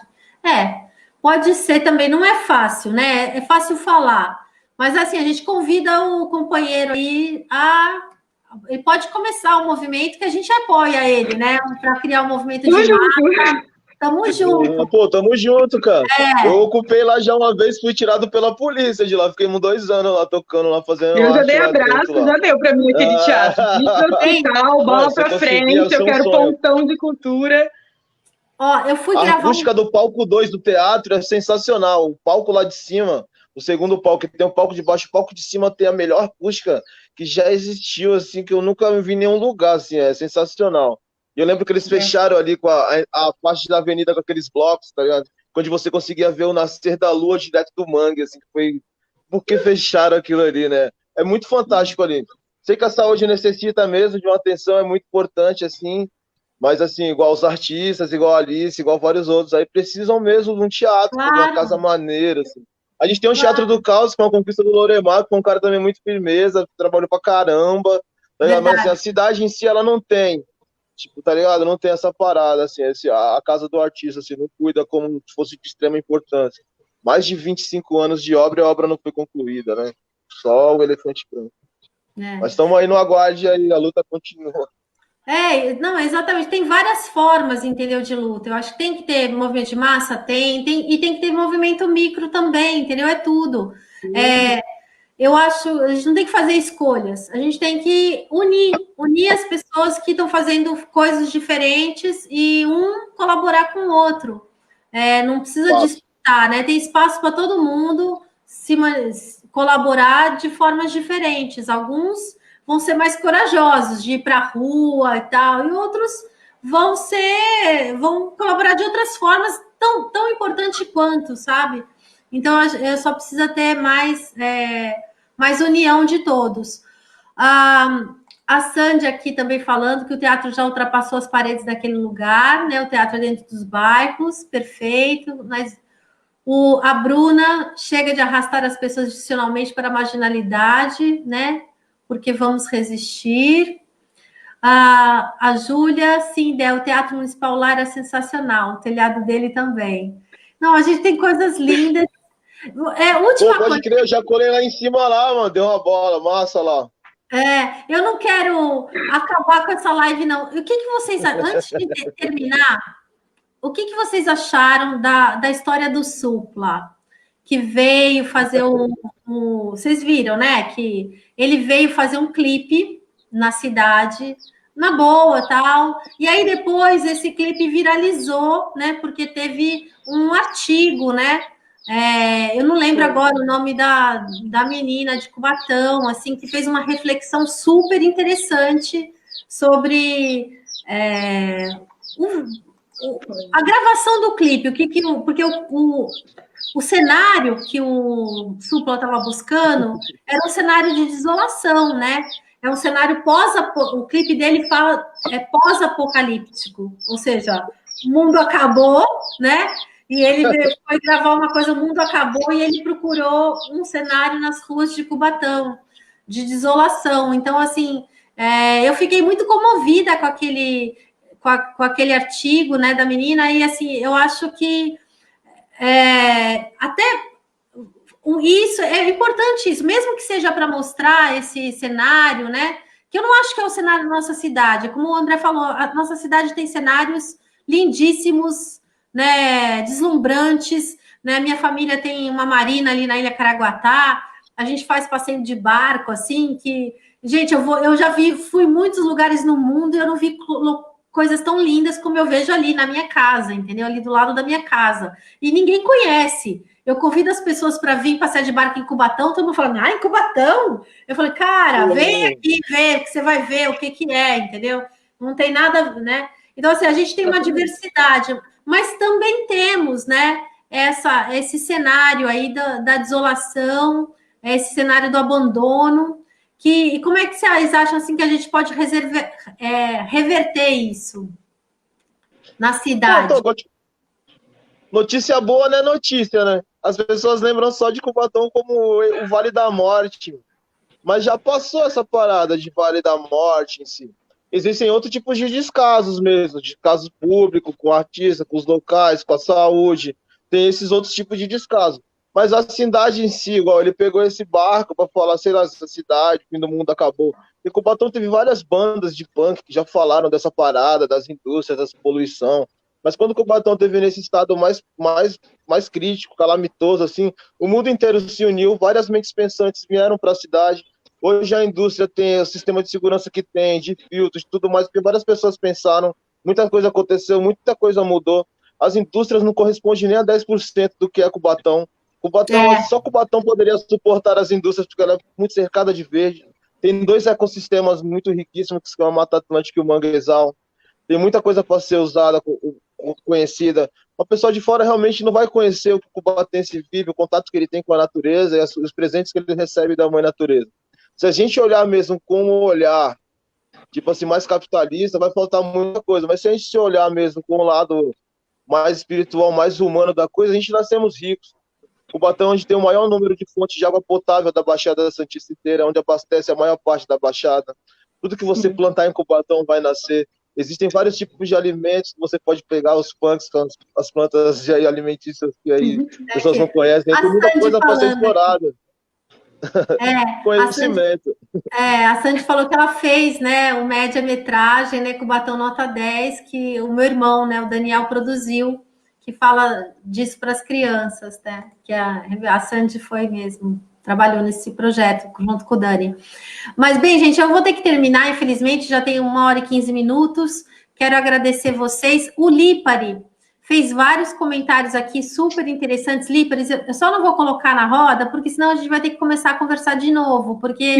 [SPEAKER 1] Pode ser também, não é fácil, né? É fácil falar, mas assim, a gente convida o companheiro aí ele pode começar o movimento que a gente apoia ele, né? Para criar um movimento de massa. Tamo junto.
[SPEAKER 2] Pô, tamo junto, cara. Eu ocupei lá já uma vez, fui tirado pela polícia de lá. Fiquei 2 anos lá tocando, lá fazendo.
[SPEAKER 3] Eu já dei abraço, já deu para mim aquele teatro. Hospital, bola para frente, eu quero pontão de cultura.
[SPEAKER 1] Ó, eu fui gravar.
[SPEAKER 2] A acústica do palco 2 do teatro é sensacional. O palco lá de cima, o segundo palco, que tem o palco de baixo, o palco de cima tem a melhor acústica que já existiu, assim, que eu nunca vi em nenhum lugar, assim, é sensacional. E eu lembro que eles fecharam ali com a parte da avenida com aqueles blocos, tá ligado? Onde você conseguia ver o nascer da lua direto do mangue, assim, que foi... Por que fecharam aquilo ali, né? É muito fantástico ali. Sei que a saúde necessita mesmo de uma atenção, é muito importante, assim, mas, assim, igual os artistas, igual a Alice, igual vários outros, aí precisam mesmo de um teatro, de uma casa maneira, assim. A gente tem um Teatro do Caos, que é uma conquista do Loremar, que é um cara também muito firmeza, trabalhou pra caramba, tá ligado? Mas, assim, a cidade em si, ela não tem, tipo, tá ligado? Não tem essa parada, assim, a casa do artista, assim, não cuida como se fosse de extrema importância. Mais de 25 anos de obra e a obra não foi concluída, né? Só o elefante branco. Mas estamos aí no aguarde aí, a luta continua.
[SPEAKER 1] Não, exatamente. Tem várias formas, entendeu, de luta. Eu acho que tem que ter movimento de massa, e tem que ter movimento micro também, entendeu? É tudo. Eu acho, a gente não tem que fazer escolhas, a gente tem que unir as pessoas que estão fazendo coisas diferentes e um colaborar com o outro. Não precisa disputar, né? Tem espaço para todo mundo colaborar de formas diferentes. Alguns vão ser mais corajosos de ir para a rua e tal, e outros vão colaborar de outras formas tão importante quanto, sabe? Então, eu só precisa ter mais união de todos. A Sandy aqui também falando que o teatro já ultrapassou as paredes daquele lugar, né? O teatro é dentro dos bairros, perfeito, mas a Bruna chega de arrastar as pessoas institucionalmente para a marginalidade, né? Porque vamos resistir. A Júlia, sim, o Teatro Municipal lá era sensacional, o telhado dele também. Não, a gente tem coisas lindas.
[SPEAKER 2] Pô,
[SPEAKER 1] Última
[SPEAKER 2] pode
[SPEAKER 1] coisa.
[SPEAKER 2] crer, eu já colei lá em cima lá, mano. Deu uma bola, massa lá.
[SPEAKER 1] Eu não quero acabar com essa live, não. O que vocês, antes de terminar, o que vocês acharam da história do Supla? Que veio fazer vocês viram, né? Que ele veio fazer um clipe na cidade, na boa, tal. E aí depois esse clipe viralizou, né? Porque teve um artigo, né? Eu não lembro agora o nome da menina de Cubatão, assim, que fez uma reflexão super interessante sobre a gravação do clipe, porque o cenário que o Supla estava buscando era um cenário de desolação, né? É um cenário o clipe dele fala pós-apocalíptico, ou seja, o mundo acabou, né? E ele foi gravar uma coisa, o mundo acabou, e ele procurou um cenário nas ruas de Cubatão, de desolação. Então, assim, eu fiquei muito comovida com aquele artigo, né, da menina, e assim, eu acho que até isso é importante, isso, mesmo que seja para mostrar esse cenário, né? Que eu não acho que é o cenário da nossa cidade. Como o André falou, a nossa cidade tem cenários lindíssimos, né? Deslumbrantes, né? Minha família tem uma marina ali na Ilha Caraguatá. A gente faz passeio de barco, assim, que gente, eu já fui em muitos lugares no mundo e eu não vi coisas tão lindas como eu vejo ali na minha casa, entendeu? Ali do lado da minha casa. E ninguém conhece. Eu convido as pessoas para vir passear de barco em Cubatão, todo mundo falando, em Cubatão? Eu falei, cara, vem aqui ver, que você vai ver o que é, entendeu? Não tem nada, né? Então, assim, a gente tem uma diversidade, mas também temos, né, esse cenário aí da desolação, esse cenário do abandono, e como é que vocês acham assim que a gente pode reverter isso na cidade?
[SPEAKER 2] Notícia boa não é notícia, né? As pessoas lembram só de Cubatão como o Vale da Morte, mas já passou essa parada de Vale da Morte em si. Existem outros tipos de descasos mesmo, de casos públicos, com artista, com os locais, com a saúde. Tem esses outros tipos de descaso. Mas a cidade em si, igual ele pegou esse barco para falar, sei lá, essa cidade, o fim do mundo acabou. E Cubatão teve várias bandas de punk que já falaram dessa parada, das indústrias, dessa poluição. Mas quando o Cubatão teve nesse estado mais crítico, calamitoso, assim, o mundo inteiro se uniu, várias mentes pensantes vieram para a cidade. Hoje a indústria tem o sistema de segurança que tem, de filtros, tudo mais, porque várias pessoas pensaram, muita coisa aconteceu, muita coisa mudou. As indústrias não correspondem nem a 10% do que é Cubatão. Só Cubatão poderia suportar as indústrias, porque ela é muito cercada de verde. Tem dois ecossistemas muito riquíssimos, que são a Mata Atlântica e o Manguezal. Tem muita coisa para ser usada, conhecida. O pessoal de fora realmente não vai conhecer o que o cubatense vive, o contato que ele tem com a natureza e os presentes que ele recebe da mãe natureza. Se a gente olhar mesmo com um olhar, tipo assim, mais capitalista, vai faltar muita coisa. Mas se a gente se olhar mesmo com um lado mais espiritual, mais humano da coisa, a gente nascemos ricos. Cubatão, onde tem o maior número de fontes de água potável da Baixada da Santista inteira, onde abastece a maior parte da Baixada. Tudo que você plantar em Cubatão vai nascer. Existem vários tipos de alimentos que você pode pegar, os punks, as plantas alimentícias que aí as pessoas não conhecem. Tem muita coisa para ser explorada. Conhecimento.
[SPEAKER 1] A Sandy falou que ela fez, né, o média-metragem, né, Cubatão Nota 10, que o meu irmão, né, o Daniel, produziu, que fala disso para as crianças, né, que a Sandy foi mesmo, trabalhou nesse projeto junto com o Dani. Mas, bem, gente, eu vou ter que terminar, infelizmente, já tem 1h15. Quero agradecer vocês. O Lípari fez vários comentários aqui super interessantes. Lípari, eu só não vou colocar na roda, porque senão a gente vai ter que começar a conversar de novo, porque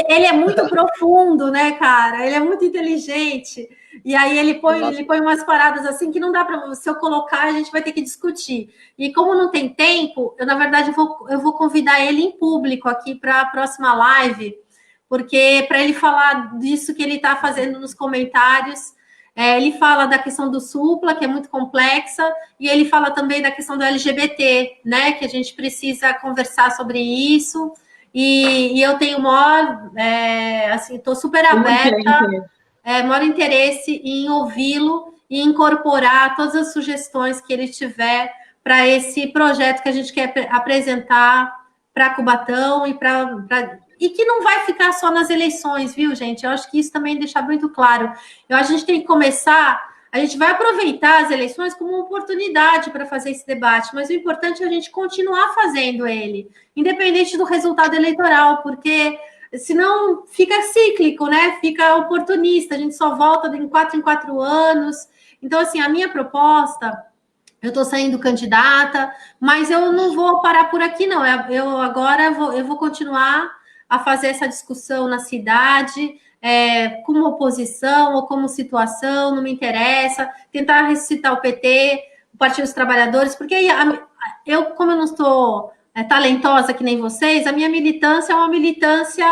[SPEAKER 1] ele é muito profundo, né, cara? Ele é muito inteligente. E aí ele põe umas paradas assim que não dá para, se eu colocar, a gente vai ter que discutir. E como não tem tempo, eu, na verdade, eu vou convidar ele em público aqui para a próxima live, porque para ele falar disso que ele está fazendo nos comentários. Ele fala da questão do Supla, que é muito complexa, e ele fala também da questão do LGBT, né? Que a gente precisa conversar sobre isso. E eu tenho maior, assim, estou super aberta maior interesse em ouvi-lo e incorporar todas as sugestões que ele tiver para esse projeto que a gente quer apresentar para Cubatão e que não vai ficar só nas eleições, viu, gente? Eu acho que isso também deixa muito claro. Eu acho que a gente tem que começar, a gente vai aproveitar as eleições como uma oportunidade para fazer esse debate, mas o importante é a gente continuar fazendo ele, independente do resultado eleitoral, porque senão fica cíclico, né? Fica oportunista, a gente só volta de 4 em 4 anos. Então, assim, a minha proposta, eu estou saindo candidata, mas eu não vou parar por aqui, não. Eu vou continuar a fazer essa discussão na cidade, como oposição ou como situação, não me interessa, tentar ressuscitar o PT, o Partido dos Trabalhadores, porque como eu não estou talentosa que nem vocês, a minha militância é uma militância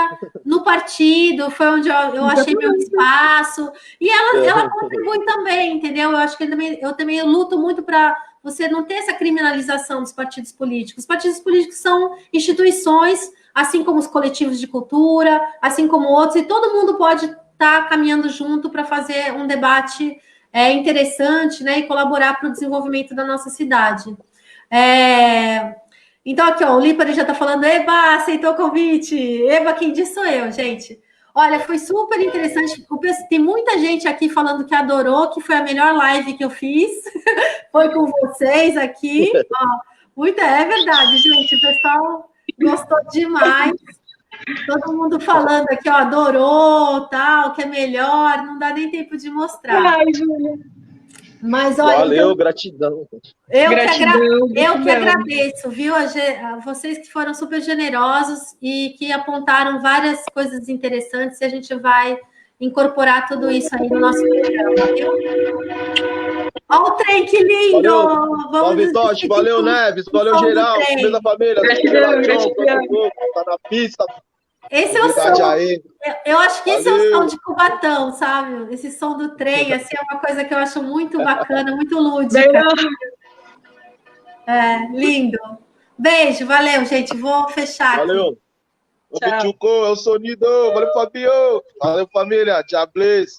[SPEAKER 1] no partido, foi onde eu achei meu espaço, e ela contribui também, entendeu? Eu acho que eu também luto muito para você não ter essa criminalização dos partidos políticos. Os partidos políticos são instituições, assim como os coletivos de cultura, assim como outros, e todo mundo pode estar caminhando junto para fazer um debate interessante, né, e colaborar para o desenvolvimento da nossa cidade. Então, aqui, ó, o Lípare já está falando, eba, aceitou o convite. Eba, quem disse sou eu, gente. Olha, foi super interessante. Tem muita gente aqui falando que adorou, que foi a melhor live que eu fiz. Foi com vocês aqui. Ó, é verdade, gente. O pessoal gostou demais. Todo mundo falando aqui, ó, adorou, tal, que é melhor. Não dá nem tempo de mostrar.
[SPEAKER 3] Ai, Júlia.
[SPEAKER 1] Mas, olha,
[SPEAKER 2] valeu,
[SPEAKER 1] então,
[SPEAKER 2] gratidão.
[SPEAKER 1] Eu que agradeço, viu? A vocês que foram super generosos e que apontaram várias coisas interessantes, e a gente vai incorporar tudo isso aí no nosso programa, viu? Olha o trem, que lindo!
[SPEAKER 2] Valeu,
[SPEAKER 1] Vamos
[SPEAKER 2] Totti, valeu, Neves, valeu, geral, beleza, família, tá na pista.
[SPEAKER 1] Esse é o som. Eu acho que esse é o som de Cubatão, sabe? Esse som do trem, assim, é uma coisa que eu acho muito bacana, muito lúdica. Lindo. Beijo, valeu, gente. Vou fechar
[SPEAKER 2] valeu. Aqui. Valeu. O Tchuco, é o sonido. Valeu, Fabio. Valeu, família. Diablês.